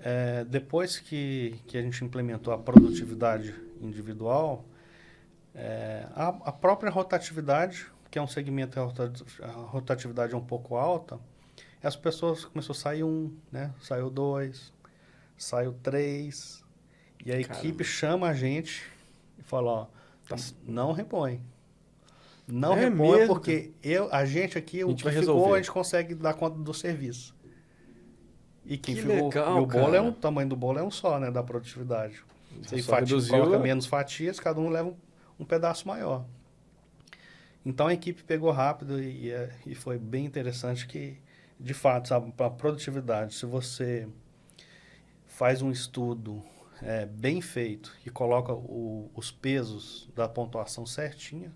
depois que a gente implementou a produtividade individual, a própria rotatividade, que é um segmento que a rotatividade é um pouco alta, as pessoas começou a sair né? Saiu 2, saiu 3, e a equipe chama a gente e fala, ó, não repõe. Não repõe, porque a gente aqui, o que ficou, a gente consegue dar conta do serviço. E quem ficou, legal, e o bolo o tamanho do bolo é um só, né, da produtividade. Você coloca menos fatias, cada um leva um pedaço maior. Então a equipe pegou rápido e foi bem interessante que, de fato, sabe, para a produtividade, se você faz um estudo bem feito e coloca os pesos da pontuação certinha,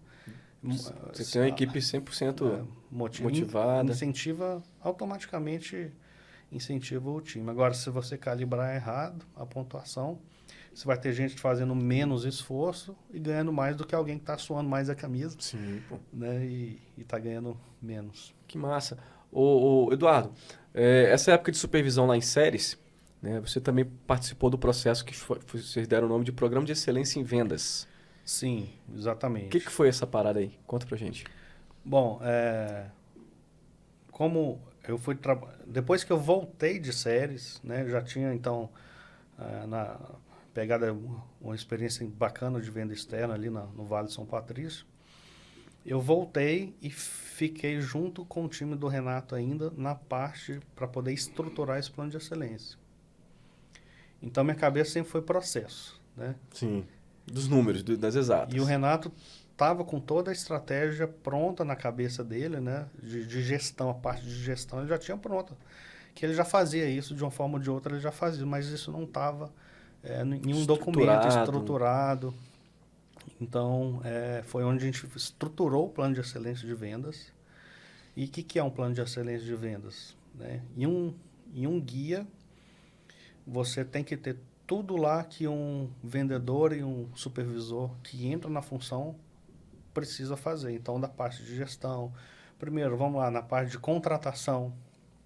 você tem uma equipe 100% motivada. Automaticamente incentiva o time. Agora, se você calibrar errado a pontuação, você vai ter gente fazendo menos esforço e ganhando mais do que alguém que está suando mais a camisa. Sim, pô. Né, e está ganhando menos. Que massa. Ô, Eduardo, essa época de supervisão lá em séries, né, você também participou do processo que vocês deram o nome de Programa de Excelência em Vendas. Sim, O exatamente. que foi essa parada aí? Conta pra gente. Bom, como eu fui depois que eu voltei de séries, né, já tinha então na pegada uma experiência bacana de venda externa ali no Vale de São Patrício. Eu voltei e fiquei junto com o time do Renato ainda na parte para poder estruturar esse plano de excelência. Então minha cabeça sempre foi processo, né? Sim. Dos números, das E o exatas. Renato estava com toda a estratégia pronta na cabeça dele, né? De gestão, a parte de gestão ele já tinha pronta. Que ele já fazia isso, de uma forma ou de outra ele já fazia, mas isso não estava em um documento Estruturado. estruturado. Então, foi onde a gente estruturou o plano de excelência de vendas. E o que é um plano de excelência de vendas? Né? Em um guia, você tem que ter tudo lá que um vendedor e um supervisor que entra na função precisa fazer. Então, da parte de gestão. Primeiro, vamos lá, na parte de contratação,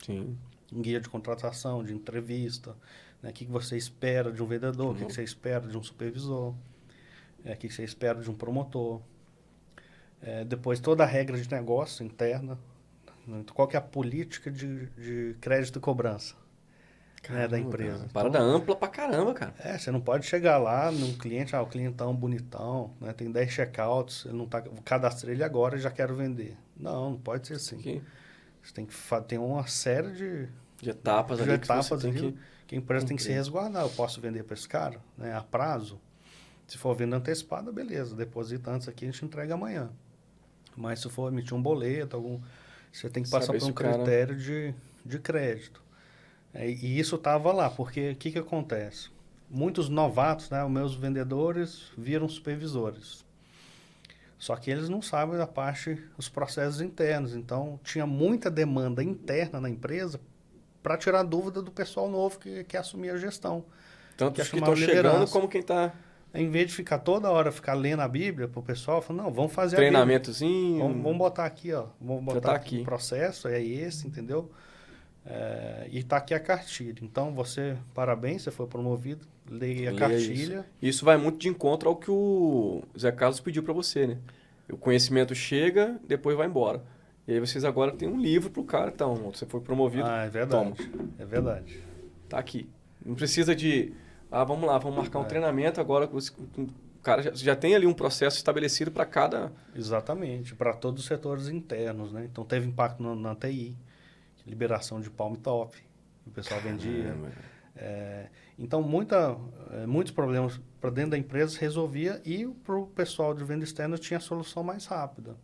Sim. um guia de contratação, de entrevista, né? O que você espera de um vendedor, o que você espera de um supervisor, o que você espera de um promotor. Depois, toda a regra de negócio interna, né? Qual que é a política de crédito e cobrança, né, da Caramba, cara. empresa. Parada Então, ampla pra caramba, cara. você não pode chegar lá num cliente, o clientão bonitão, né, tem 10 checkouts, ele não tá, cadastrei ele agora e já quero vender. Não, não pode ser assim. Aqui. Você tem que ter uma série De etapas de ali que você etapas tem ali que que a empresa tem que se cumprir. resguardar. Eu posso vender para esse cara, né, a prazo. Se for venda antecipada, beleza, deposita antes aqui, a gente entrega amanhã. Mas se for emitir um boleto, você tem que passar Saber por se um o cara. critério de crédito. E isso estava lá, porque o que acontece? Muitos novatos, né, os meus vendedores, viram supervisores. Só que eles não sabem da parte, os processos internos. Então, tinha muita demanda interna na empresa para tirar dúvida do pessoal novo que quer assumir a gestão, Tanto que é os que estão chamado chegando liderança. como quem tá. Em vez de ficar toda hora ficar lendo a Bíblia para o pessoal, fala, não, vamos fazer a Bíblia. Vamos Treinamentozinho. botar aqui, ó. Vamos Já botar tá aqui o aqui. processo, é esse, entendeu? E tá aqui a cartilha. Então, parabéns, você foi promovido, leia a Leia isso. cartilha. Isso vai muito de encontro ao que o Zé Carlos pediu pra você, né? O conhecimento chega, depois vai embora. E aí vocês agora têm um livro pro cara. Então, você foi promovido, Ah, é toma, verdade. É verdade. tá aqui. Não precisa de, vamos lá, vamos marcar um treinamento agora. O cara já tem ali um processo estabelecido para cada. Exatamente, para todos os setores internos, né? Então, teve impacto na TI, liberação de Palm Top, o pessoal vendia. Caramba. Então, muitos problemas para dentro da empresa se resolvia e para o pessoal de venda externa tinha a solução mais rápida.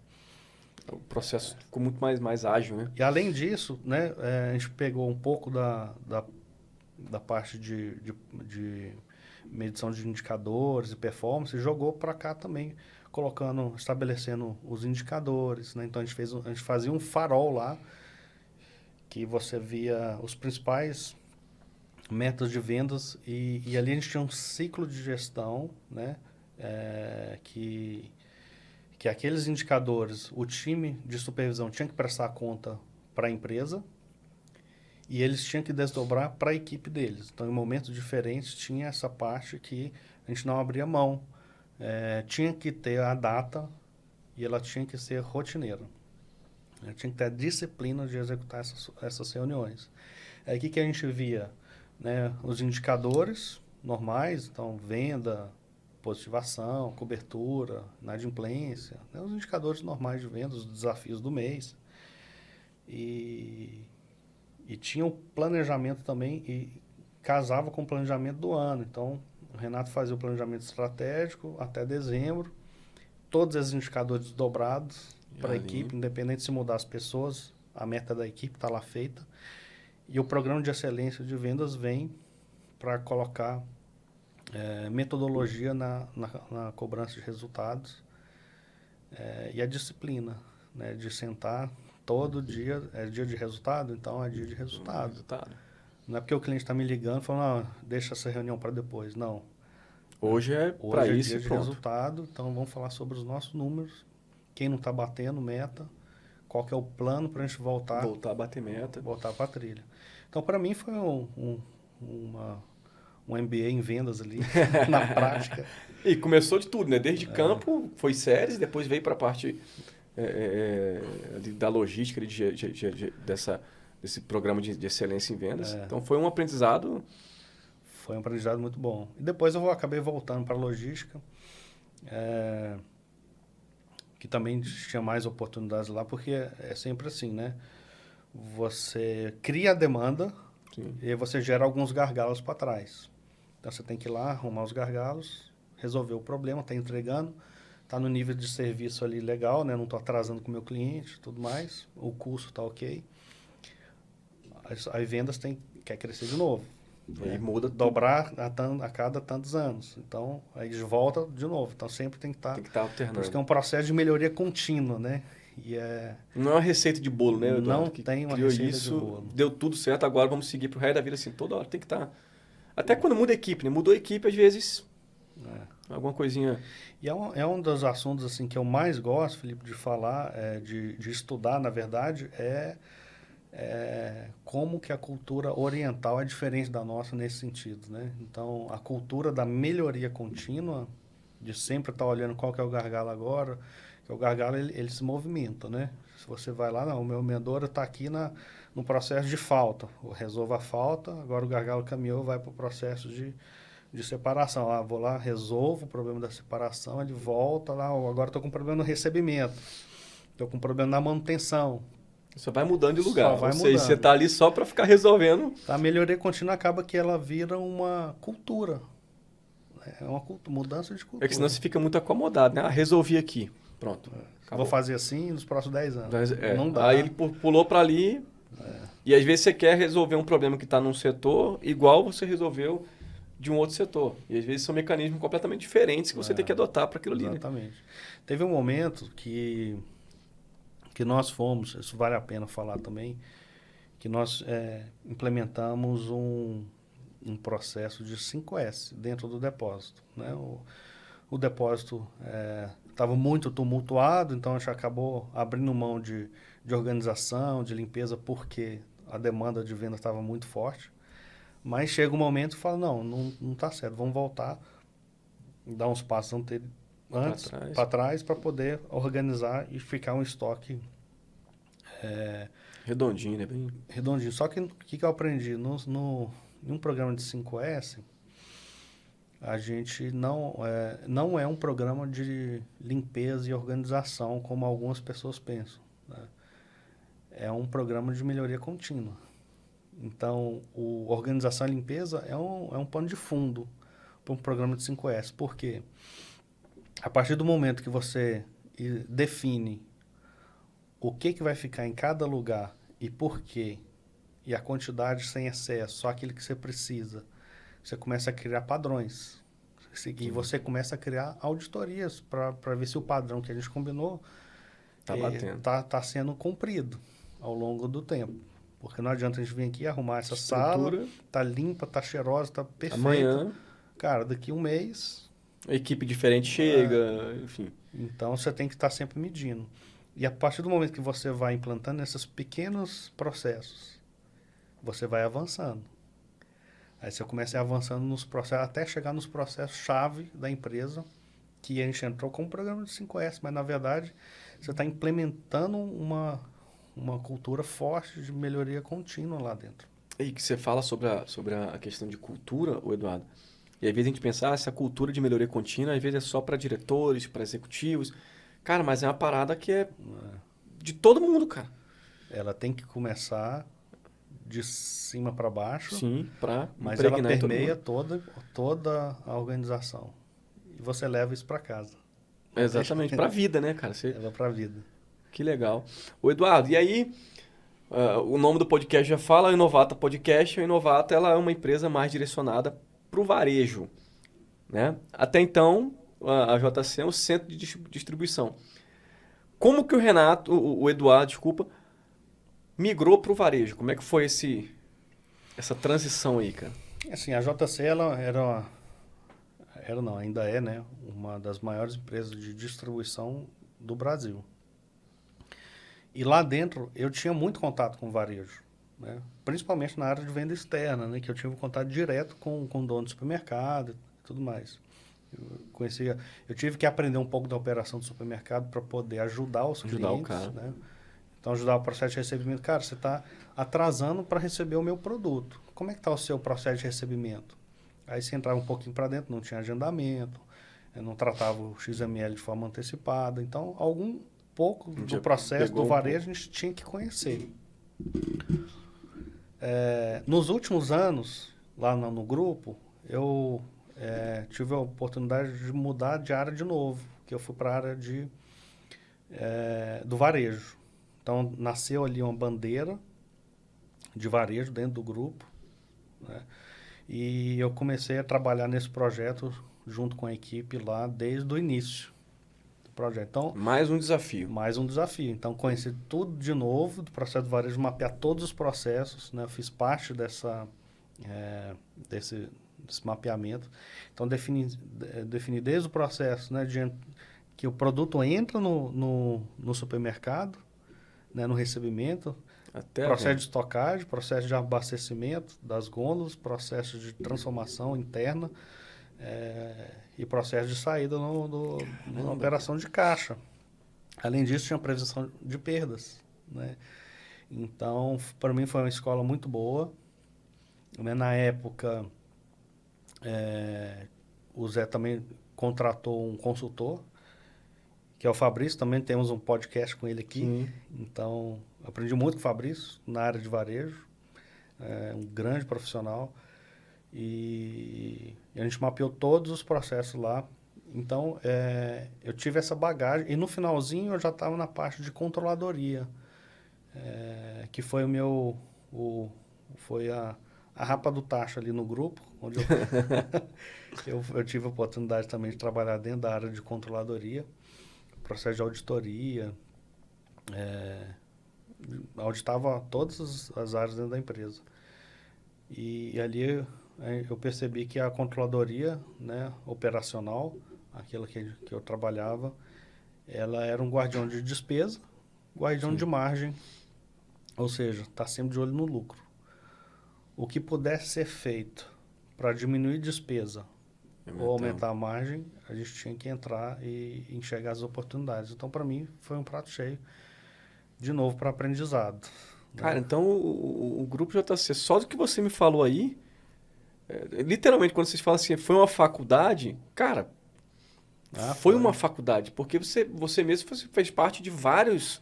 O processo ficou muito mais ágil, né? E além disso, né, a gente pegou um pouco da parte de medição de indicadores e performance e jogou para cá também, estabelecendo os indicadores, né? Então a gente fazia um farol lá que você via os principais metas de vendas e ali a gente tinha um ciclo de gestão, né? Que aqueles indicadores, o time de supervisão tinha que prestar conta para a empresa e eles tinham que desdobrar para a equipe deles. Então, em momentos diferentes, tinha essa parte que a gente não abria mão. Tinha que ter a data e ela tinha que ser rotineira. Tinha que ter a disciplina de executar essas reuniões. Aí, o que a gente via? Né? Os indicadores normais, então, venda, positivação, cobertura, inadimplência, né? Os indicadores normais de venda, os desafios do mês. E tinha o planejamento também e casava com o planejamento do ano. Então, o Renato fazia o planejamento estratégico até dezembro, todos esses indicadores dobrados para a equipe, independente se mudar as pessoas, a meta da equipe está lá feita. E o programa de excelência de vendas vem para colocar metodologia na cobrança de resultados e a disciplina, né, de sentar todo dia, é dia de resultado, então é dia de resultado. Não é porque o cliente está me ligando e falando, deixa essa reunião para depois. Não. Hoje é para isso dia e de pronto. resultado, então vamos falar sobre os nossos números, quem não está batendo meta, qual que é o plano para a gente voltar a bater meta. Voltar para a trilha. Então, para mim, foi um MBA em vendas ali, na prática. E começou de tudo, né? Desde campo, foi séries, depois veio para a parte da logística, desse programa de excelência em vendas. Então, foi um aprendizado... Foi um aprendizado muito bom. E depois eu acabei voltando para a logística, que também tinha mais oportunidades lá, porque é sempre assim, né? Você cria a demanda, Sim. e aí você gera alguns gargalos para trás. Então, você tem que ir lá, arrumar os gargalos, resolver o problema, tá entregando, tá no nível de serviço ali legal, né? Não tô atrasando com o meu cliente, tudo mais, o custo tá ok. As vendas quer crescer de novo. Aí muda tudo. Dobrar a cada tantos anos. Então, aí volta de novo. Então, sempre tem que estar... Tem que estar alternando. Por isso que é um processo de melhoria contínua, né? Não é uma receita de bolo, né, Eduardo? Não tem uma receita de bolo. Deu tudo certo, agora vamos seguir pro resto da vida assim. Toda hora tem que estar... Até quando muda a equipe, né? Mudou a equipe, às vezes... Alguma coisinha... E é um dos assuntos assim, que eu mais gosto, Felipe, de falar, de estudar, na verdade, como que a cultura oriental é diferente da nossa nesse sentido, né? Então, a cultura da melhoria contínua, de sempre estar olhando qual que é o gargalo agora, que o gargalo ele se movimenta, né? Se você vai lá, não, o meu vendedor está aqui no processo de falta, eu resolvo a falta, agora o gargalo caminhou, vai para o processo de separação. Vou lá, resolvo o problema da separação, ele volta lá, agora estou com problema no recebimento, estou com problema na manutenção. Só vai mudando de lugar. Ou seja, você está ali só para ficar resolvendo. A melhoria contínua acaba que ela vira uma cultura. É uma mudança de cultura. É que senão você fica muito acomodado, né? Resolvi aqui. Pronto. Vou fazer assim nos próximos 10 anos. Não dá. Aí ele pulou para ali. E às vezes você quer resolver um problema que está num setor igual você resolveu de um outro setor. E às vezes são mecanismos completamente diferentes que você tem que adotar para aquilo ali. Exatamente. Né? Teve um momento que nós fomos, isso vale a pena falar também, que nós implementamos um processo de 5S dentro do depósito. Né? O depósito estava muito tumultuado, então a gente acabou abrindo mão de organização, de limpeza, porque a demanda de venda estava muito forte. Mas chega um momento e fala, não está certo, vamos voltar, dar uns passos antes para trás para poder organizar e ficar um estoque redondinho, né? Bem... redondinho. Só que o que eu aprendi? Em um programa de 5S, a gente não é um programa de limpeza e organização como algumas pessoas pensam. Né? É um programa de melhoria contínua. Então, organização e limpeza é um pano de fundo para um programa de 5S. Por quê? A partir do momento que você define o que vai ficar em cada lugar e por quê, e a quantidade sem excesso, só aquilo que você precisa, você começa a criar padrões. E você começa a criar auditorias para ver se o padrão que a gente combinou está sendo cumprido ao longo do tempo. Porque não adianta a gente vir aqui arrumar essa sala, tá limpa, tá cheirosa, tá perfeita. Amanhã... Cara, daqui um mês... A equipe diferente chega, enfim. Então, você tem que estar sempre medindo. E a partir do momento que você vai implantando esses pequenos processos, você vai avançando. Aí você começa avançando nos processos, até chegar nos processos-chave da empresa, que a gente entrou com um programa de 5S, mas, na verdade, você está implementando uma cultura forte de melhoria contínua lá dentro. E que você fala sobre a questão de cultura, Eduardo, e às vezes a gente pensa, essa cultura de melhoria contínua, às vezes é só para diretores, para executivos. Cara, mas é uma parada que é de todo mundo, cara. Ela tem que começar de cima para baixo. Sim, mas ela permeia toda a organização. E você leva isso para casa. Exatamente, para a vida, né, cara? Você leva para a vida. Que legal. Ô, Eduardo, e aí, o nome do podcast já fala, a Inovata Podcast. A Inovata ela é uma empresa mais direcionada para o varejo. Né? Até então, a JC é um centro de distribuição. Como que o Eduardo, desculpa, migrou para o varejo? Como é que foi essa transição aí, cara? Assim, a JC ela ainda é, né, uma das maiores empresas de distribuição do Brasil. E lá dentro eu tinha muito contato com o varejo. né? Principalmente na área de venda externa, né? Que eu tive contato direto com o dono do supermercado e tudo mais. Eu tive que aprender um pouco da operação do supermercado para poder ajudar os Ajudar o clientes, cara. né? Então, ajudar o processo de recebimento. Cara, você está atrasando para receber o meu produto. Como é que está o seu processo de recebimento? Aí você entrava um pouquinho para dentro, não tinha agendamento, não tratava o XML de forma antecipada. Então, algum pouco do processo do varejo a gente tinha que conhecer. Nos últimos anos, lá no grupo, eu tive a oportunidade de mudar de área de novo, que eu fui para a área do varejo. Então, nasceu ali uma bandeira de varejo dentro do grupo, né? E eu comecei a trabalhar nesse projeto junto com a equipe lá desde o início do projeto. Então, Mais um desafio. mais um desafio. Então, conhecer tudo de novo do processo do varejo, mapear todos os processos, né? Eu fiz parte desse mapeamento. Então, definir desde o processo, né, que o produto entra no supermercado, né, no recebimento, Até processo de estocagem, processo de abastecimento das gôndolas, processo de transformação interna e processo de saída na operação de caixa. Além disso, tinha previsão de perdas, né? Então, para mim foi uma escola muito boa. Na época, o Zé também contratou um consultor, que é o Fabrício, também temos um podcast com ele aqui. Sim. Então, aprendi muito com o Fabrício na área de varejo, um grande profissional. E a gente mapeou todos os processos lá. Então, eu tive essa bagagem. E no finalzinho eu já estava na parte de controladoria, que foi foi a rapa do tacho ali no grupo, onde eu tive a oportunidade também de trabalhar dentro da área de controladoria, processo de auditoria, auditava todas as áreas dentro da empresa. E ali eu percebi que a controladoria, né, operacional, aquela que eu trabalhava, ela era um guardião de despesa, guardião Sim. de margem, ou seja, está sempre de olho no lucro. O que pudesse ser feito para diminuir despesa ou aumentar a margem, a gente tinha que entrar e enxergar as oportunidades. Então, para mim, foi um prato cheio, de novo, para aprendizado. Cara, Né? então o grupo JC, só do que você me falou aí, literalmente, quando vocês falam assim, foi uma faculdade, cara, foi uma faculdade, porque você mesmo fez parte de vários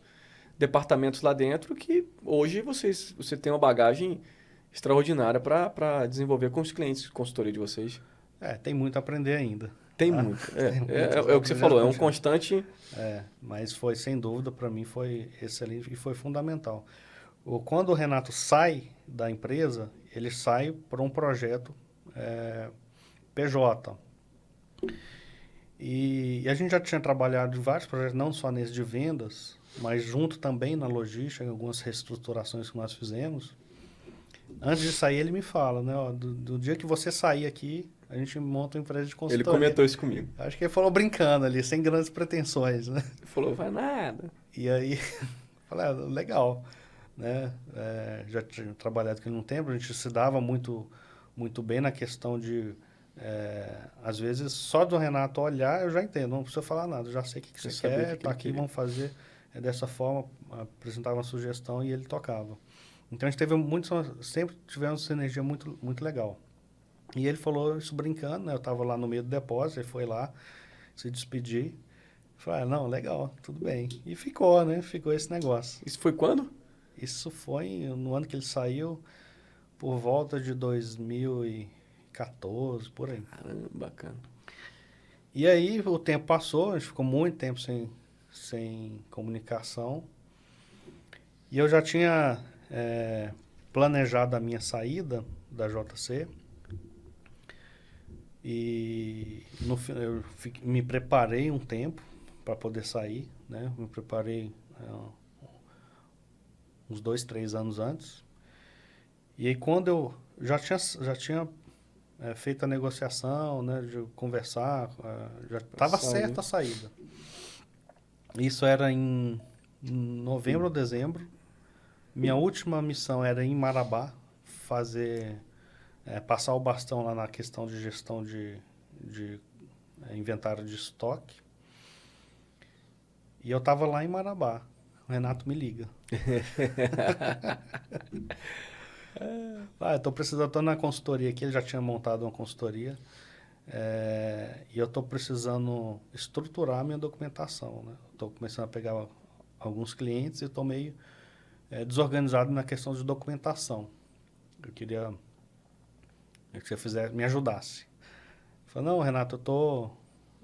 departamentos lá dentro que hoje você tem uma bagagem extraordinária para desenvolver com os clientes de consultoria de vocês. Tem muito a aprender ainda. Tem Tá? muito. Tem muito É o que você falou, é um constante. Mas foi, sem dúvida, para mim foi excelente e foi fundamental. Quando o Renato sai da empresa, ele sai para um projeto PJ. E a gente já tinha trabalhado em vários projetos, não só nesse de vendas, mas junto também na logística, em algumas reestruturações que nós fizemos. Antes de sair, ele me fala, né? Ó, do dia que você sair aqui, a gente monta uma empresa de consultoria. Ele comentou isso comigo. Acho que ele falou brincando ali, sem grandes pretensões, né? Ele falou, vai nada. E aí, falei, legal, né? Já tinha trabalhado com ele um tempo, a gente se dava muito, muito bem na questão de, às vezes, só do Renato olhar, eu já entendo, não precisa falar nada, eu já sei o que você quer, tá aqui, vamos fazer dessa forma, apresentava uma sugestão e ele tocava. Então, a gente sempre tivemos essa energia muito, muito legal. E ele falou isso brincando, né? Eu estava lá no meio do depósito, ele foi lá se despedir. Falei, não, legal, tudo bem. E ficou, né? Ficou esse negócio. Isso foi quando? Isso foi no ano que ele saiu, por volta de 2014, por aí. Caramba, bacana. E aí o tempo passou, a gente ficou muito tempo sem comunicação. E eu já tinha planejado a minha saída da JC. E eu me preparei um tempo para poder sair, né? Me preparei uns 2, 3 anos antes. E aí quando eu já tinha feito a negociação, né? De conversar, já estava certa a saída. Isso era em novembro ou dezembro Minha última missão era em Marabá, passar o bastão lá na questão de gestão de inventário de estoque. E eu estava lá em Marabá. O Renato me liga. Eu estou na consultoria aqui, ele já tinha montado uma consultoria. E eu estou precisando estruturar a minha documentação, né? Estou começando a pegar alguns clientes e estou meio desorganizado na questão de documentação. Eu queria que você me ajudasse. Eu falei, não, Renato,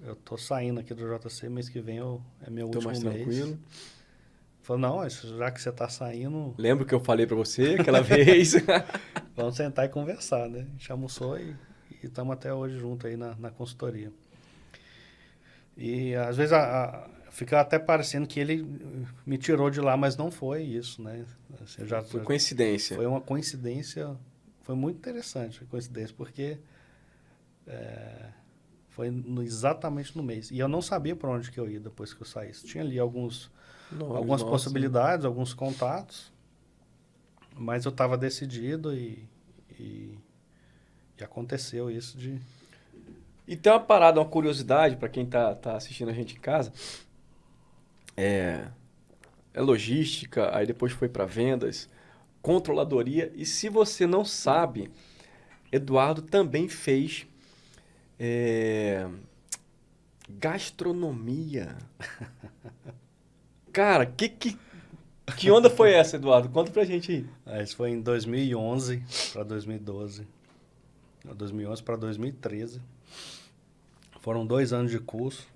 eu tô saindo aqui do JC, mês que vem é meu último mês. Tranquilo. Falei, não, já que você está saindo... Lembra que eu falei para você aquela vez? Vamos sentar e conversar, né? A gente almoçou e estamos até hoje juntos aí na consultoria. E às vezes fica até parecendo que ele me tirou de lá, mas não foi isso, né? Assim, Foi coincidência. Foi uma coincidência, foi muito interessante a coincidência, porque foi exatamente no mês. E eu não sabia para onde que eu ia depois que eu saísse. Tinha ali algumas possibilidades, alguns contatos, mas eu estava decidido e aconteceu isso de... E tem uma parada, uma curiosidade para quem tá assistindo a gente em casa. É logística, aí depois foi para vendas, controladoria. E se você não sabe, Eduardo também fez gastronomia. Cara, que onda foi essa, Eduardo? Conta pra gente aí. Isso foi em 2011 para 2012. 2011 para 2013. Foram 2 anos de curso.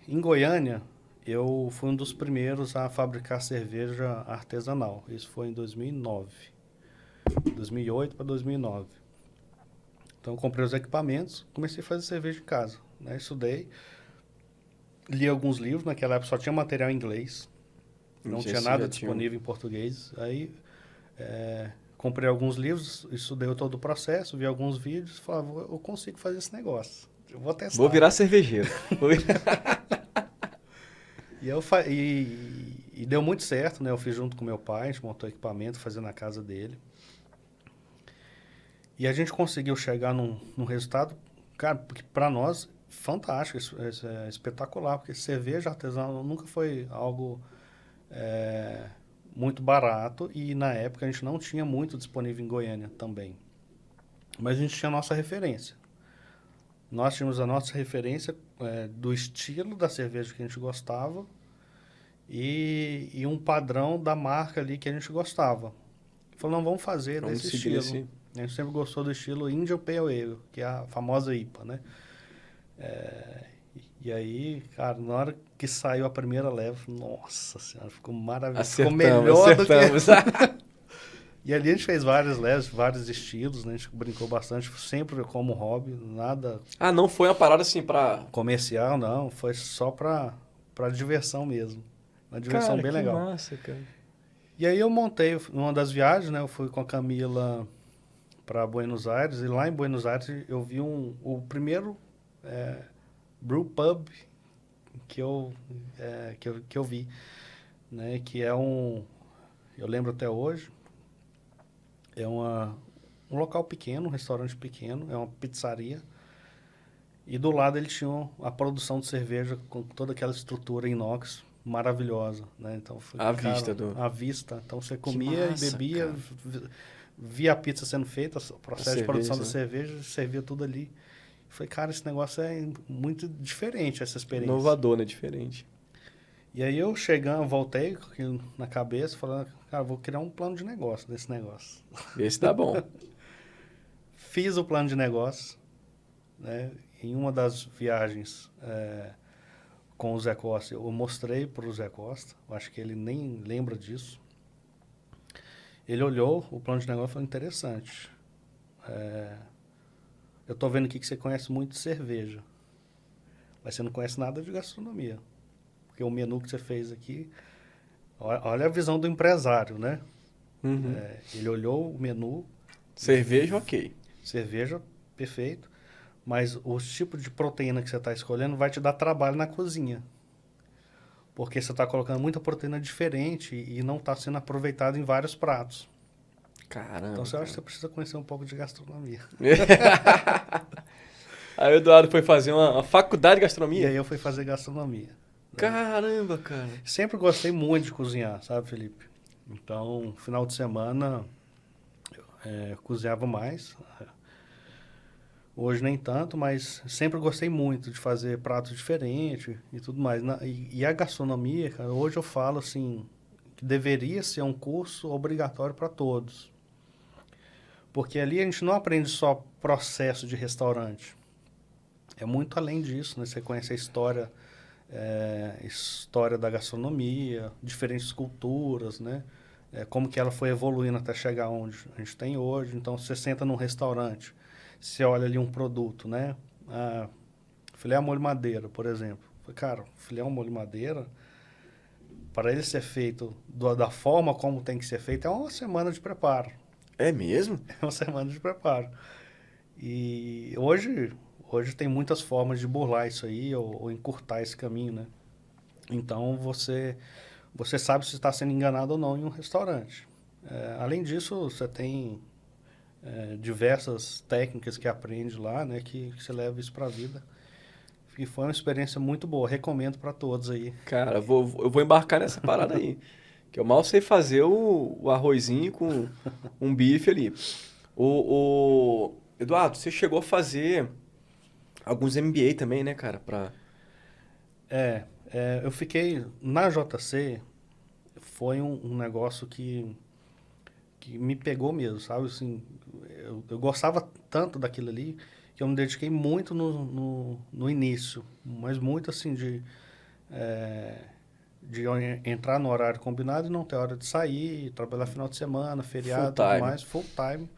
Em Goiânia, eu fui um dos primeiros a fabricar cerveja artesanal. Isso foi em 2009. 2008 para 2009. Então, eu comprei os equipamentos, comecei a fazer cerveja em casa, né? Estudei, li alguns livros. Naquela época só tinha material em inglês. Não tinha nada disponível em português. Aí, comprei alguns livros, estudei todo o processo, vi alguns vídeos, falava, eu consigo fazer esse negócio. Eu vou testar. Vou virar cervejeiro. E deu muito certo, né? Eu fiz junto com meu pai, a gente montou equipamento, fazia na casa dele. E a gente conseguiu chegar num resultado, cara, porque para nós, fantástico, espetacular, porque cerveja artesanal nunca foi algo muito barato e na época a gente não tinha muito disponível em Goiânia também. Mas a gente tinha a nossa referência. Nós tínhamos a nossa referência do estilo da cerveja que a gente gostava e um padrão da marca ali que a gente gostava. Falou, não, vamos fazer desse estilo. A gente sempre gostou do estilo Indian Pale Ale, que é a famosa IPA, né? E aí, cara, na hora que saiu a primeira leva, nossa senhora, ficou maravilhoso. Ficou melhor do que... E ali a gente fez várias levas, vários estilos, né? A gente brincou bastante, sempre como hobby, nada... Ah, não foi uma parada assim pra... Comercial, não. Foi só pra diversão mesmo. Uma diversão bem legal. Que massa, cara. E aí eu montei, numa das viagens, né? Eu fui com a Camila para Buenos Aires, e lá em Buenos Aires eu vi o primeiro brew pub que eu vi, né? Que é eu lembro até hoje, é um local pequeno, um restaurante pequeno, é uma pizzaria, e do lado ele tinha a produção de cerveja com toda aquela estrutura inox maravilhosa, né? Então foi, à vista. Então você comia e bebia, via a pizza sendo feita, o processo de produção da cerveja, servia tudo ali. Falei, cara, esse negócio é muito diferente, essa experiência. Inovador, né? Diferente. E aí eu voltei com aquilo na cabeça, falando, cara, vou criar um plano de negócio desse negócio. Esse tá bom. Fiz o plano de negócio, né? Em uma das viagens com o Zé Costa, eu mostrei para o Zé Costa, eu acho que ele nem lembra disso. Ele olhou o plano de negócio e falou, interessante. Eu estou vendo aqui que você conhece muito de cerveja, mas você não conhece nada de gastronomia. Porque o menu que você fez aqui, olha a visão do empresário, né? Uhum. Ele olhou o menu. Cerveja, ok. Cerveja, perfeito. Mas o tipo de proteína que você está escolhendo vai te dar trabalho na cozinha. porque você está colocando muita proteína diferente e não está sendo aproveitado em vários pratos. Caramba. Então, você acha que você precisa conhecer um pouco de gastronomia. Aí o Eduardo foi fazer uma faculdade de E gastronomia? aí eu fui fazer gastronomia. Caramba, cara. Sempre gostei muito de cozinhar, sabe, Felipe? Então, final de semana, eu cozinhava mais. Hoje nem tanto, mas sempre gostei muito de fazer pratos diferentes e tudo mais. E a gastronomia, cara, hoje eu falo assim, que deveria ser um curso obrigatório para todos. Porque ali a gente não aprende só processo de restaurante. É muito além disso, né? Você conhece a história da gastronomia, diferentes culturas, né? Como que ela foi evoluindo até chegar onde a gente tem hoje. Então, você senta num restaurante, você olha ali um produto, né? Filé ao molho madeira, por exemplo. Cara, filé ao molho madeira, para ele ser feito da forma como tem que ser feito, é uma semana de preparo. É mesmo? É uma semana de preparo. E hoje tem muitas formas de burlar isso aí ou encurtar esse caminho, né? Então, você sabe se está sendo enganado ou não em um restaurante. Além disso, você tem diversas técnicas que aprende lá, né? Que você leva isso para a vida. E foi uma experiência muito boa. Recomendo para todos aí. Cara, eu vou embarcar nessa parada aí. Que eu mal sei fazer o arrozinho com um bife ali. Eduardo, você chegou a fazer alguns MBA também, né, cara? Eu fiquei na JC, foi um negócio que me pegou mesmo, sabe? Assim, eu gostava tanto daquilo ali que eu me dediquei muito no início, mas muito assim de entrar no horário combinado e não ter hora de sair, trabalhar final de semana, feriado e Full tudo time. mais, full time.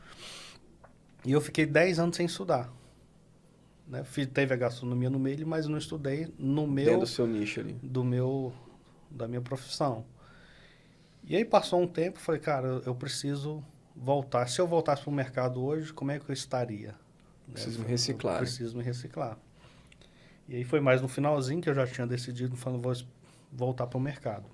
E eu fiquei 10 anos sem estudar. Né? Teve a gastronomia no meio, mas não estudei Dentro do seu nicho ali. da minha profissão. E aí passou um tempo, falei, cara, eu preciso voltar. Se eu voltasse para o mercado hoje, como é que eu estaria? Preciso me reciclar. Eu preciso me reciclar. E aí foi mais no finalzinho que eu já tinha decidido, falando, vou voltar para o mercado.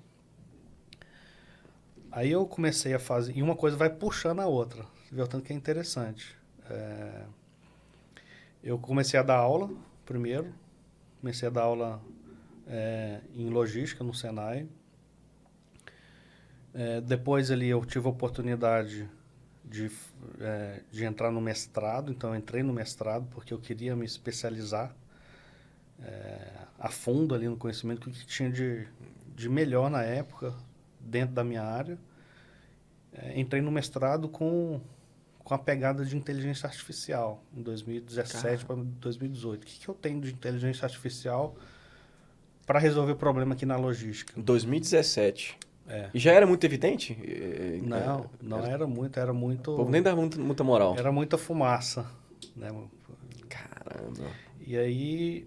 Aí eu comecei a fazer, e uma coisa vai puxando a outra, você vê o tanto que é interessante. Eu comecei a dar aula primeiro, comecei a dar aula em logística no Senai. Depois ali eu tive a oportunidade de entrar no mestrado, então eu entrei no mestrado porque eu queria me especializar a fundo ali no conhecimento que tinha de melhor na época dentro da minha área. Entrei no mestrado com a pegada de inteligência artificial em 2017 para 2018. O que eu tenho de inteligência artificial para resolver o problema aqui na logística? 2017. E já era muito evidente? Não era muito, era muito... O povo nem dava muita moral. Era muita fumaça, né? Caramba. E aí,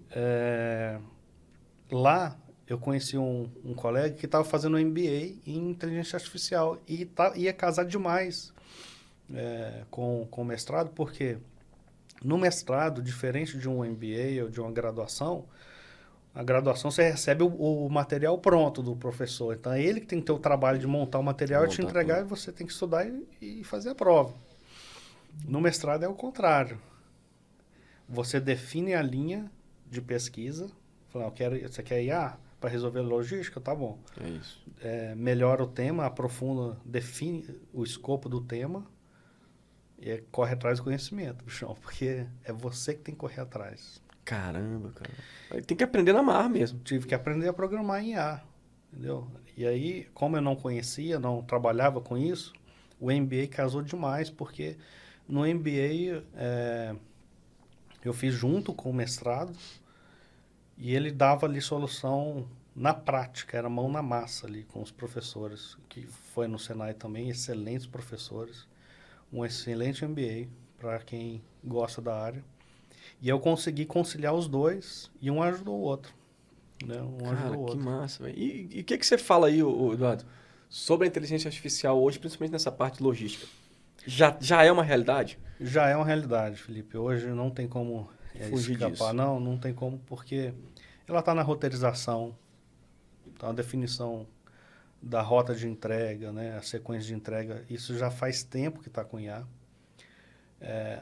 lá eu conheci um colega que estava fazendo um MBA em inteligência artificial e ia casar demais com o mestrado, porque no mestrado, diferente de um MBA ou de uma graduação, a graduação você recebe o material pronto do professor. Então é ele que tem que ter o trabalho de montar o material e te entregar, e você tem que estudar e fazer a prova. No mestrado é o contrário. Você define a linha de pesquisa. Fala, você quer IA para resolver logística? Tá bom. É isso. Melhora o tema, aprofunda, define o escopo do tema e corre atrás do conhecimento, bichão, porque é você que tem que correr atrás. Caramba, cara. Aí tem que aprender na marra mesmo. Tive que aprender a programar em IA, entendeu? E aí, como eu não conhecia, não trabalhava com isso, o MBA casou demais, porque no MBA eu fiz junto com o mestrado e ele dava ali solução na prática, era mão na massa ali com os professores, que foi no Senai também, excelentes professores, um excelente MBA para quem gosta da área. E eu consegui conciliar os dois e um ajudou o outro. Né? Cara, que massa, velho. E o que você fala aí, Eduardo, sobre a inteligência artificial hoje, principalmente nessa parte de logística? Já é uma realidade? Já é uma realidade, Felipe. Hoje não tem como fugir escapar. disso. Não tem como, porque ela está na roteirização. Então, a definição da rota de entrega, né, a sequência de entrega, isso já faz tempo que está com IA.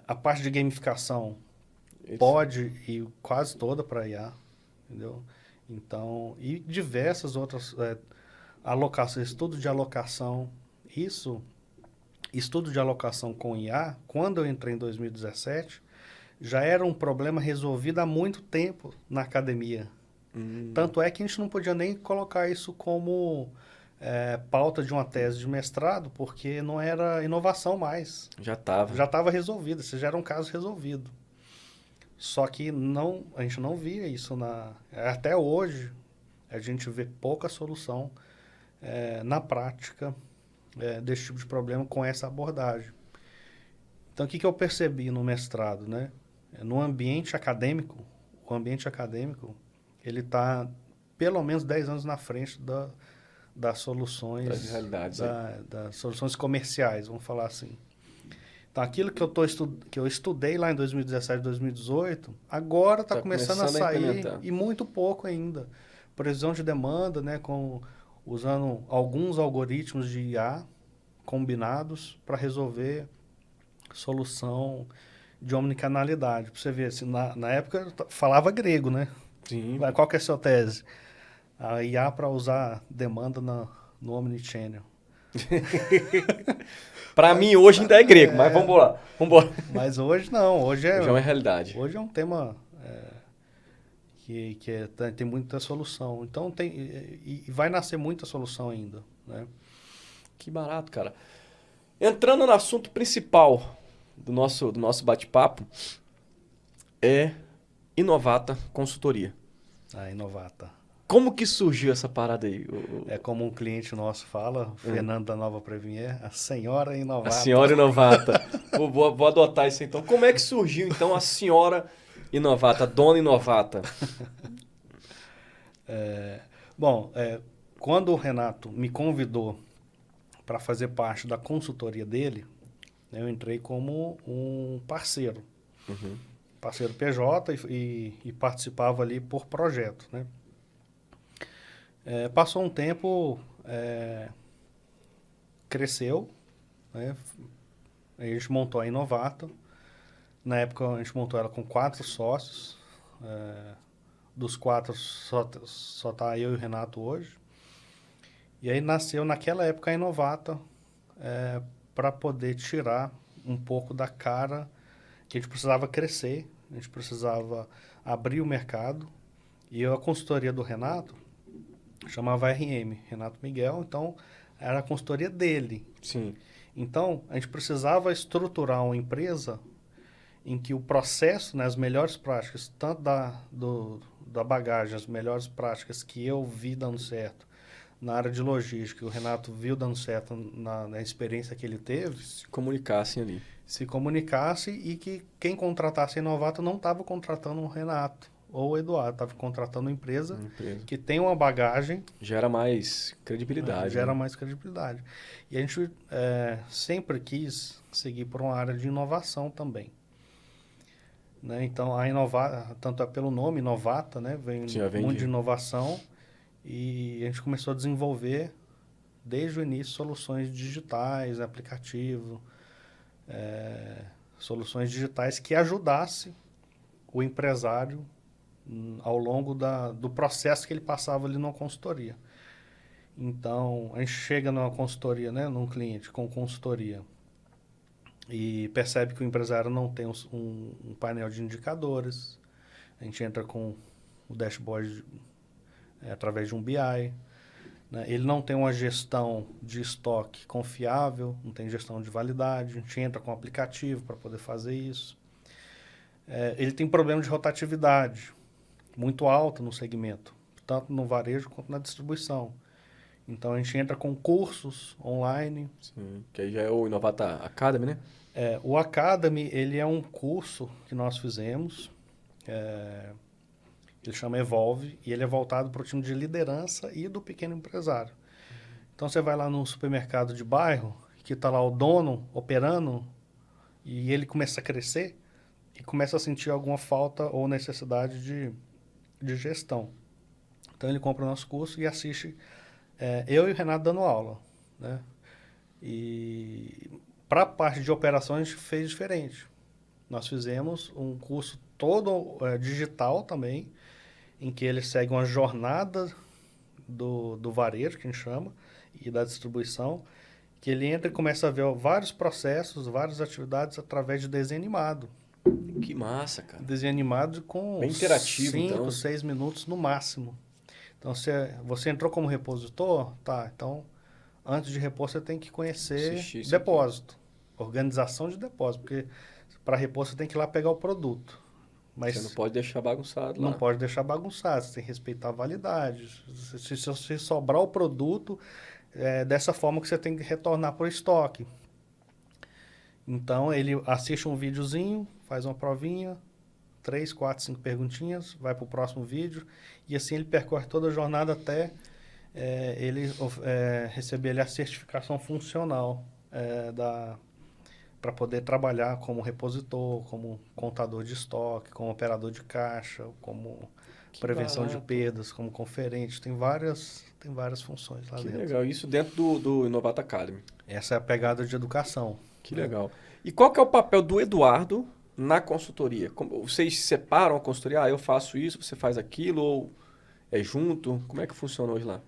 A parte de gamificação pode ir quase toda para IA, entendeu? Então, e diversas outras alocações, estudo de alocação, estudo de alocação com IA, quando eu entrei em 2017, já era um problema resolvido há muito tempo na academia. Tanto é que a gente não podia nem colocar isso como pauta de uma tese de mestrado, porque não era inovação mais. Já estava. Já estava resolvido, esse já era um caso resolvido. Só que a gente não via isso até hoje, a gente vê pouca solução na prática desse tipo de problema com essa abordagem. Então, o que eu percebi no mestrado, né? No ambiente acadêmico, ele está pelo menos 10 anos na frente das soluções, das realidades, das soluções comerciais, vamos falar assim. Então, aquilo que eu estudei lá em 2017, 2018, agora está começando a sair e muito pouco ainda. Previsão de demanda, né, usando alguns algoritmos de IA combinados para resolver solução de omnicanalidade. Para você ver, assim, na época eu falava grego, né? Sim. Qual que é a sua tese? A IA para usar demanda no Omnichannel. Para mim hoje ainda é grego, mas vamos lá. Mas hoje não, hoje é uma realidade. Hoje é um tema que tem muita solução. Então e vai nascer muita solução ainda, né? Que barato, cara. Entrando no assunto principal do nosso bate-papo, é Inovata Consultoria. A Inovata. Como que surgiu essa parada aí? É como um cliente nosso fala, Fernando da Nova Prevenier, a senhora Inovata. A senhora Inovata. Vou adotar isso então. Como é que surgiu então a senhora Inovata, a dona Inovata? Quando o Renato me convidou para fazer parte da consultoria dele, eu entrei como um parceiro. Parceiro PJ e participava ali por projeto, né? Passou um tempo, cresceu, né? A gente montou a Inovata. Na época a gente montou ela com 4 sócios. Dos 4 só tá eu e o Renato hoje. E aí nasceu naquela época a Inovata para poder tirar um pouco da cara que a gente precisava crescer, a gente precisava abrir o mercado. E a consultoria do Renato chamava RM, Renato Miguel, então era a consultoria dele. Sim. Então, a gente precisava estruturar uma empresa em que o processo, né, as melhores práticas, tanto da bagagem, as melhores práticas que eu vi dando certo na área de logística, que o Renato viu dando certo na experiência que ele teve. Se comunicassem ali. Se comunicasse e que quem contratasse a Inovata não estava contratando o Renato ou o Eduardo, estava contratando uma empresa que tem uma bagagem. Gera mais credibilidade. Gera mais credibilidade. E a gente sempre quis seguir por uma área de inovação também. Né? Então, a Inovata, tanto é pelo nome, Inovata, né? Vem muito de inovação. E a gente começou a desenvolver, desde o início, soluções digitais, aplicativo, soluções digitais que ajudassem o empresário ao longo do processo que ele passava ali numa consultoria. Então, a gente chega numa consultoria, né, num cliente com consultoria, e percebe que o empresário não tem um painel de indicadores. A gente entra com o dashboard através de um BI. Né? Ele não tem uma gestão de estoque confiável, não tem gestão de validade. A gente entra com um aplicativo para poder fazer isso. Ele tem problema de rotatividade muito alta no segmento, tanto no varejo quanto na distribuição. Então, a gente entra com cursos online. Sim, que aí já é o Inovata Academy, né? O Academy, ele é um curso que nós fizemos. Ele chama Evolve e ele é voltado para o time de liderança e do pequeno empresário. Então, você vai lá num supermercado de bairro, que está lá o dono operando, e ele começa a crescer e começa a sentir alguma falta ou necessidade de gestão. Então ele compra o nosso curso e assiste eu e o Renato dando aula, né? E para a parte de operações a gente fez diferente. Nós fizemos um curso todo digital também, em que ele segue uma jornada do varejo, que a gente chama, e da distribuição, que ele entra e começa a ver vários processos, várias atividades através de desenho animado. Que massa, cara. Desenho animado com bem interativo, 5, então. 6 minutos no máximo. Então, você entrou como repositor, tá, então, antes de repor, você tem que conhecer depósito, organização de depósito, porque para repor você tem que ir lá pegar o produto. Mas você não pode deixar bagunçado lá. Não pode deixar bagunçado, você tem que respeitar a validade. Se sobrar o produto, é dessa forma que você tem que retornar para o estoque. Então, ele assiste um videozinho, faz uma provinha, 3, 4, 5 perguntinhas, vai para o próximo vídeo, e assim ele percorre toda a jornada até ele receber a certificação funcional para poder trabalhar como repositor, como contador de estoque, como operador de caixa, como prevenção de perdas, como conferente. Tem várias funções lá dentro. Que legal. Isso dentro do Inovata Academy. Essa é a pegada de educação. Que legal. E qual que é o papel do Eduardo na consultoria? Vocês separam a consultoria? Ah, eu faço isso, você faz aquilo, ou é junto? Como é que funciona hoje lá?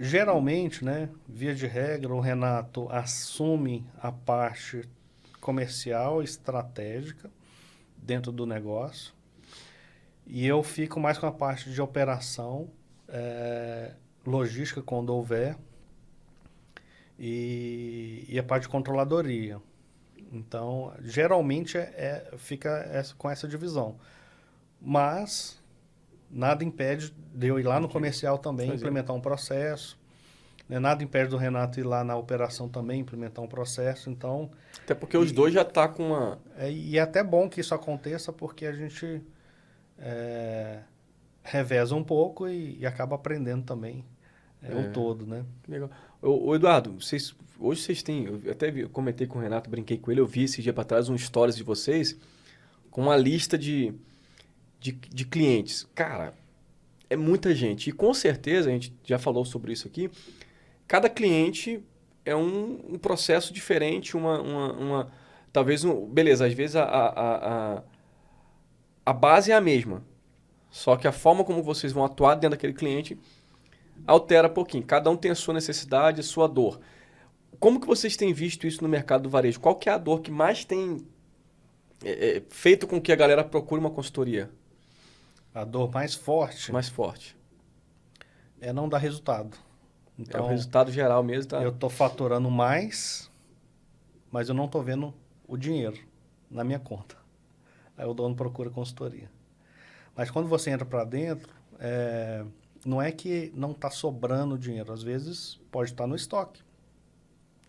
Geralmente, né, via de regra, o Renato assume a parte comercial, estratégica dentro do negócio, e eu fico mais com a parte de operação, logística quando houver, e a parte de controladoria. Então, geralmente fica com essa divisão. Mas nada impede de eu ir lá no comercial também, implementar um processo. Né? Nada impede do Renato ir lá na operação também, implementar um processo. Então, até porque os dois já estão com uma... E é até bom que isso aconteça, porque a gente reveza um pouco e acaba aprendendo também o todo, né? Legal. Ô Eduardo, hoje vocês têm... Eu até comentei com o Renato, brinquei com ele, eu vi esse dia para trás um stories de vocês com uma lista de clientes. Cara, é muita gente. E com certeza, a gente já falou sobre isso aqui, cada cliente é um processo diferente, talvez, beleza, às vezes a base é a mesma, só que a forma como vocês vão atuar dentro daquele cliente altera um pouquinho. Cada um tem a sua necessidade, a sua dor. Como que vocês têm visto isso no mercado do varejo? Qual que é a dor que mais tem feito com que a galera procure uma consultoria? A dor mais forte? Mais forte. É não dar resultado. Então, o resultado geral mesmo. Tá? Eu estou faturando mais, mas eu não estou vendo o dinheiro na minha conta. Aí o dono procura consultoria. Mas quando você entra para dentro, não é que não está sobrando dinheiro. Às vezes pode estar no estoque.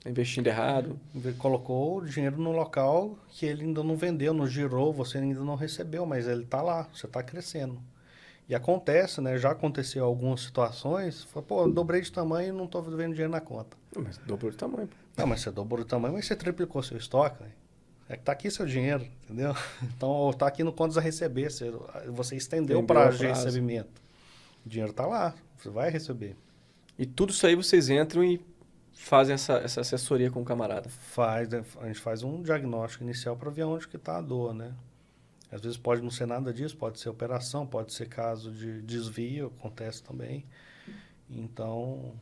Investindo errado. Colocou o dinheiro no local que ele ainda não vendeu, não girou, você ainda não recebeu, mas ele está lá, você está crescendo. E acontece, né? Já aconteceu algumas situações, pô, eu dobrei de tamanho e não estou vendo dinheiro na conta. Mas dobrou de tamanho. Não, mas você dobrou de tamanho, mas você triplicou seu estoque, né? É que está aqui seu dinheiro, entendeu? Então, está aqui no contas a receber, você estendeu o prazo de recebimento. O dinheiro está lá, você vai receber. E tudo isso aí vocês entram e fazem essa assessoria com o camarada? A gente faz um diagnóstico inicial para ver onde que está a dor, né? Às vezes pode não ser nada disso, pode ser operação, pode ser caso de desvio, acontece também. Então,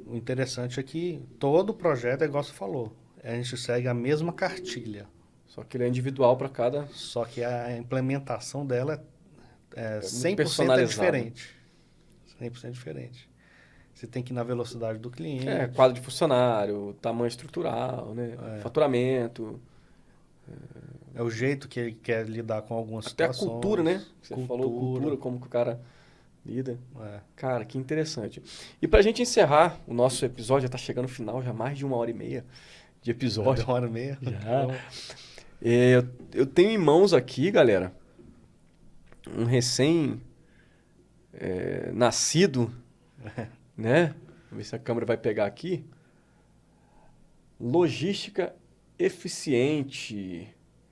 o interessante é que todo projeto, é igual você falou, a gente segue a mesma cartilha. Só que ele é individual para cada... Só que a implementação dela é 100% diferente. 100% diferente. Você tem que ir na velocidade do cliente. Quadro de funcionário, tamanho estrutural, né? Faturamento. É o jeito que ele quer lidar com algumas situações. Até a cultura, né? Você falou cultura, como que o cara lida. Cara, que interessante. E pra gente encerrar o nosso episódio, já tá chegando no final, já mais de 1h30 de episódio. 1h30. Já. Eu tenho em mãos aqui, galera, um recém-nascido, né? Vamos ver se a câmera vai pegar aqui. Logística Eficiente.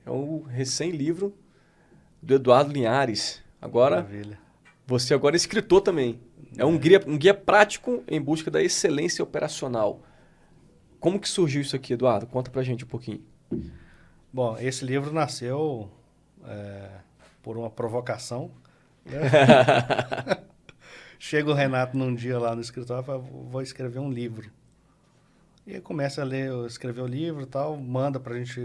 É um recém-livro do Eduardo Linhares. Agora, maravilha. Você agora é escritor também. É um guia prático em busca da excelência operacional. Como que surgiu isso aqui, Eduardo? Conta pra gente um pouquinho. Bom, esse livro nasceu por uma provocação, né? Chega o Renato num dia lá no escritório e fala, vou escrever um livro. E aí começa a ler, escrever o livro e tal, manda pra gente,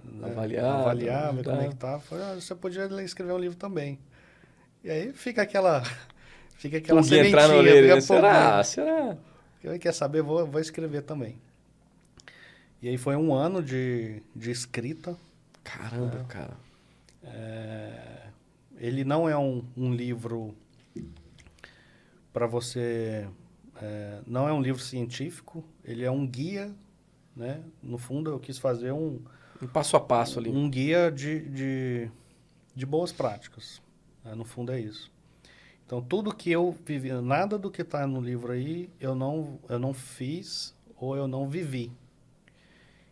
né, avaliar, ver como é que tá. Fala, você podia escrever um livro também. E aí fica aquela Pulguinha entrar na orelha, né? Será? Quer saber? Vou escrever também. E aí foi um ano de escrita. Caramba, cara. Ele não é um livro para você... não é um livro científico, ele é um guia, né? No fundo, eu quis fazer um passo a passo ali. Um guia de boas práticas. Né? No fundo, é isso. Então, tudo que eu vivi, nada do que está no livro aí, eu não fiz ou eu não vivi.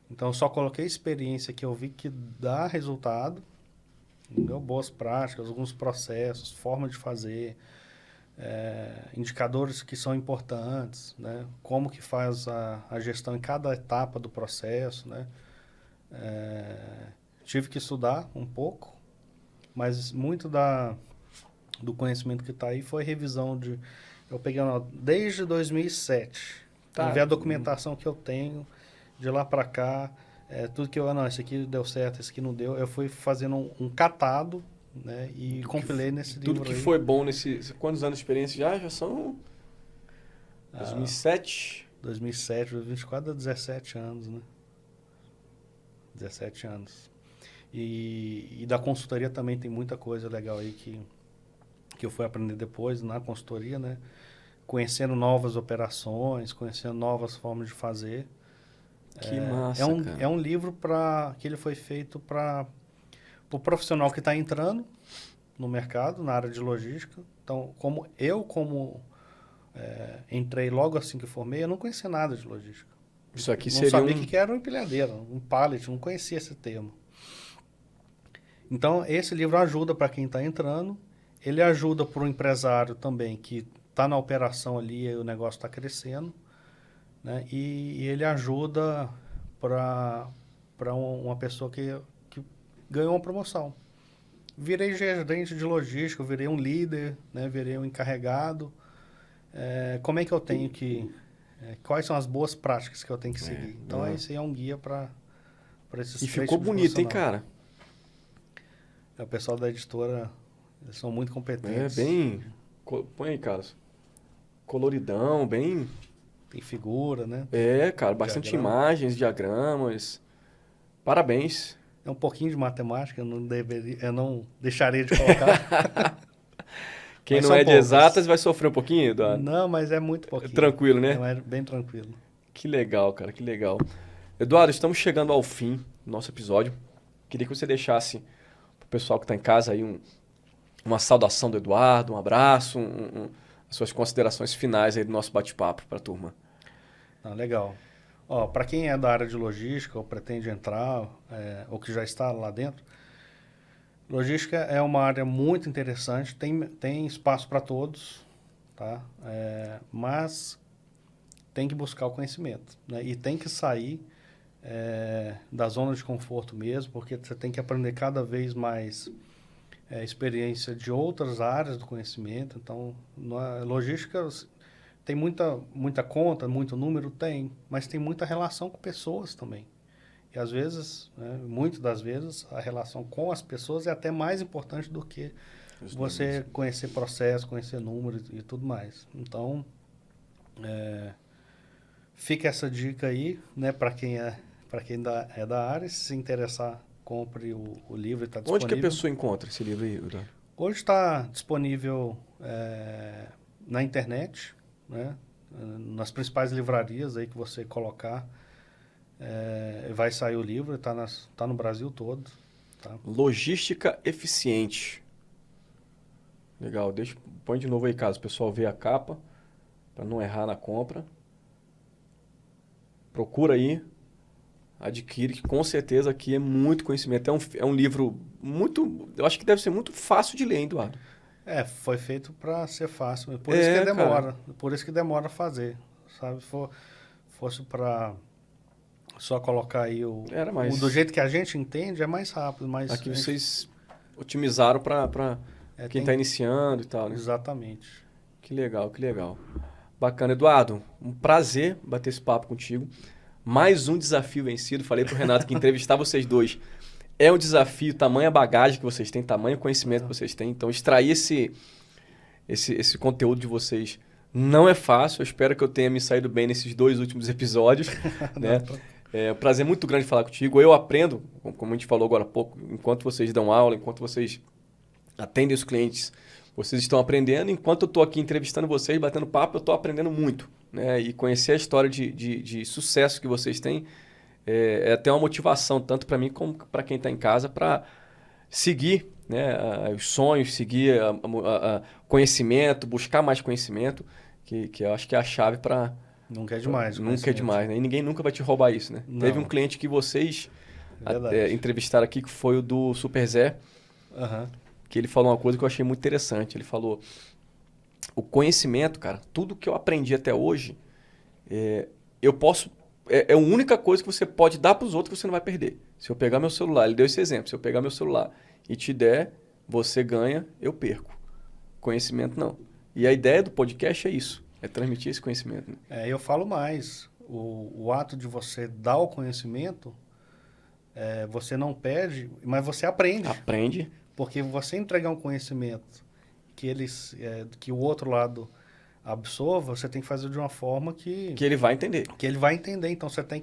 Então, eu só coloquei experiência que eu vi que dá resultado, entendeu? Boas práticas, alguns processos, forma de fazer, indicadores que são importantes, né? Como que faz a gestão em cada etapa do processo, né? Tive que estudar um pouco, mas muito do conhecimento que está aí foi revisão de... Eu peguei desde 2007. Tá. Ver a documentação que eu tenho de lá para cá, tudo que eu... Não, esse aqui deu certo, esse aqui não deu. Eu fui fazendo um catado, né? E compilei nesse livro tudo que aí. foi bom nesse... Quantos anos de experiência já? Já são... 2007? 2007, 2024, 17 anos, né? 17 anos. E da consultoria também tem muita coisa legal aí que eu fui aprender depois na consultoria, né? Conhecendo novas operações, conhecendo novas formas de fazer. Que massa, cara. É um livro que ele foi feito para o profissional que está entrando no mercado, na área de logística. Então, como entrei logo assim que formei, eu não conhecia nada de logística. Isso aqui não seria sabia o que era uma empilhadeira, um pallet, não conhecia esse termo. Então, esse livro ajuda para quem está entrando, ele ajuda para o empresário também, que está na operação ali e o negócio está crescendo, né? E ele ajuda para uma pessoa que ganhou uma promoção. Virei gerente de logística, virei um líder, né? Virei um encarregado. Como é que eu tenho que... quais são as boas práticas que eu tenho que seguir? Então, esse aí é um guia para esses três. E ficou bonito, hein, cara? O pessoal da editora, eles são muito competentes. Bem... Põe aí, Carlos. Coloridão, bem... Tem figura, né? Cara, bastante imagens, diagramas. Parabéns. É um pouquinho de matemática, eu não deixaria de colocar. Quem não é de exatas vai sofrer um pouquinho, Eduardo? Não, mas é muito pouquinho. Tranquilo, né? É bem tranquilo. Que legal, cara, que legal. Eduardo, estamos chegando ao fim do nosso episódio. Queria que você deixasse pro pessoal que está em casa aí uma saudação do Eduardo, um abraço, as suas considerações finais aí do nosso bate-papo para a turma. Legal. Para quem é da área de logística ou pretende entrar, ou que já está lá dentro, logística é uma área muito interessante, tem espaço para todos, tá? Mas tem que buscar o conhecimento, né? E tem que sair da zona de conforto mesmo, porque você tem que aprender cada vez mais experiência de outras áreas do conhecimento. Então, na logística tem muita conta, muito número, mas tem muita relação com pessoas também. E às vezes, muitas das vezes, a relação com as pessoas é até mais importante do que você conhecer processo, conhecer números e tudo mais. Então, fica essa dica aí, né, para quem é da área. Se interessar, compre o livro, está disponível. Onde que a pessoa encontra esse livro aí, Eduardo? Hoje está disponível na internet, né, nas principais livrarias aí que você colocar. Vai sair o livro, tá no Brasil todo. Tá? Logística eficiente. Legal, põe de novo aí, caso o pessoal vê a capa, para não errar na compra. Procura aí, adquire, que com certeza aqui é muito conhecimento. É um livro muito... Eu acho que deve ser muito fácil de ler, hein, Eduardo? Foi feito para ser fácil. Por isso que demora. Cara. Por isso que demora a fazer. Sabe? Fosse para só colocar aí do jeito que a gente entende, é mais rápido. Mas aqui vocês otimizaram para quem está iniciando e tal, né? Exatamente. Que legal, que legal. Bacana. Eduardo, um prazer bater esse papo contigo. Mais um desafio vencido. Falei pro Renato que entrevistar vocês dois é um desafio, tamanha bagagem que vocês têm, tamanho conhecimento que vocês têm. Então, extrair esse conteúdo de vocês não é fácil. Eu espero que eu tenha me saído bem nesses 2 últimos episódios. Né? É um prazer muito grande falar contigo. Eu aprendo, como a gente falou agora há pouco, enquanto vocês dão aula, enquanto vocês atendem os clientes, vocês estão aprendendo. Enquanto eu estou aqui entrevistando vocês, batendo papo, eu estou aprendendo muito. Né? E conhecer a história de sucesso que vocês têm é até uma motivação, tanto para mim como para quem está em casa, para seguir, né, os sonhos, seguir conhecimento, buscar mais conhecimento, que eu acho que é a chave para... Nunca é demais. Nunca é demais, né? E ninguém nunca vai te roubar isso, né? Não. Teve um cliente que vocês entrevistaram aqui, que foi o do Super Zé, que ele falou uma coisa que eu achei muito interessante. Ele falou, o conhecimento, cara, tudo que eu aprendi até hoje, eu posso... É a única coisa que você pode dar para os outros que você não vai perder. Se eu pegar meu celular, ele deu esse exemplo, se eu pegar meu celular e te der, você ganha, eu perco. Conhecimento não. E a ideia do podcast é isso, é transmitir esse conhecimento. Né? Eu falo mais, o ato de você dar o conhecimento, você não perde, mas você aprende. Aprende. Porque você entregar um conhecimento que o outro lado absorva, você tem que fazer de uma forma que ele vai entender. Que ele vai entender. Então, você tem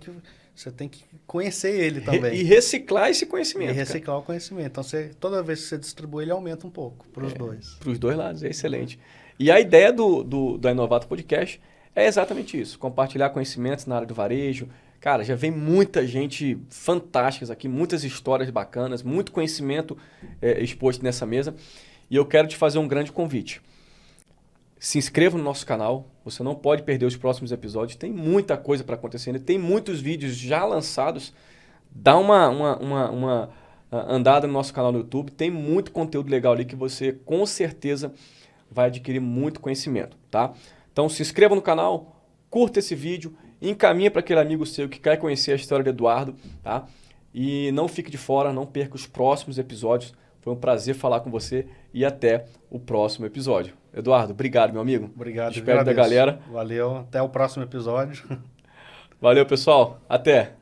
que conhecer ele também. E reciclar esse conhecimento. E reciclar o conhecimento. Então, toda vez que você distribui, ele aumenta um pouco para os dois. Para os dois lados, é excelente. E a ideia da Inovato Podcast é exatamente isso. Compartilhar conhecimentos na área do varejo. Cara, já vem muita gente fantástica aqui, muitas histórias bacanas, muito conhecimento exposto nessa mesa. E eu quero te fazer um grande convite. Se inscreva no nosso canal, você não pode perder os próximos episódios, tem muita coisa para acontecer, tem muitos vídeos já lançados, dá uma andada no nosso canal no YouTube, tem muito conteúdo legal ali que você com certeza vai adquirir muito conhecimento, tá? Então se inscreva no canal, curta esse vídeo, encaminha para aquele amigo seu que quer conhecer a história do Eduardo, tá? E não fique de fora, não perca os próximos episódios. Foi um prazer falar com você e até o próximo episódio. Eduardo, obrigado, meu amigo. Obrigado. Espero da galera. Valeu. Até o próximo episódio. Valeu, pessoal. Até.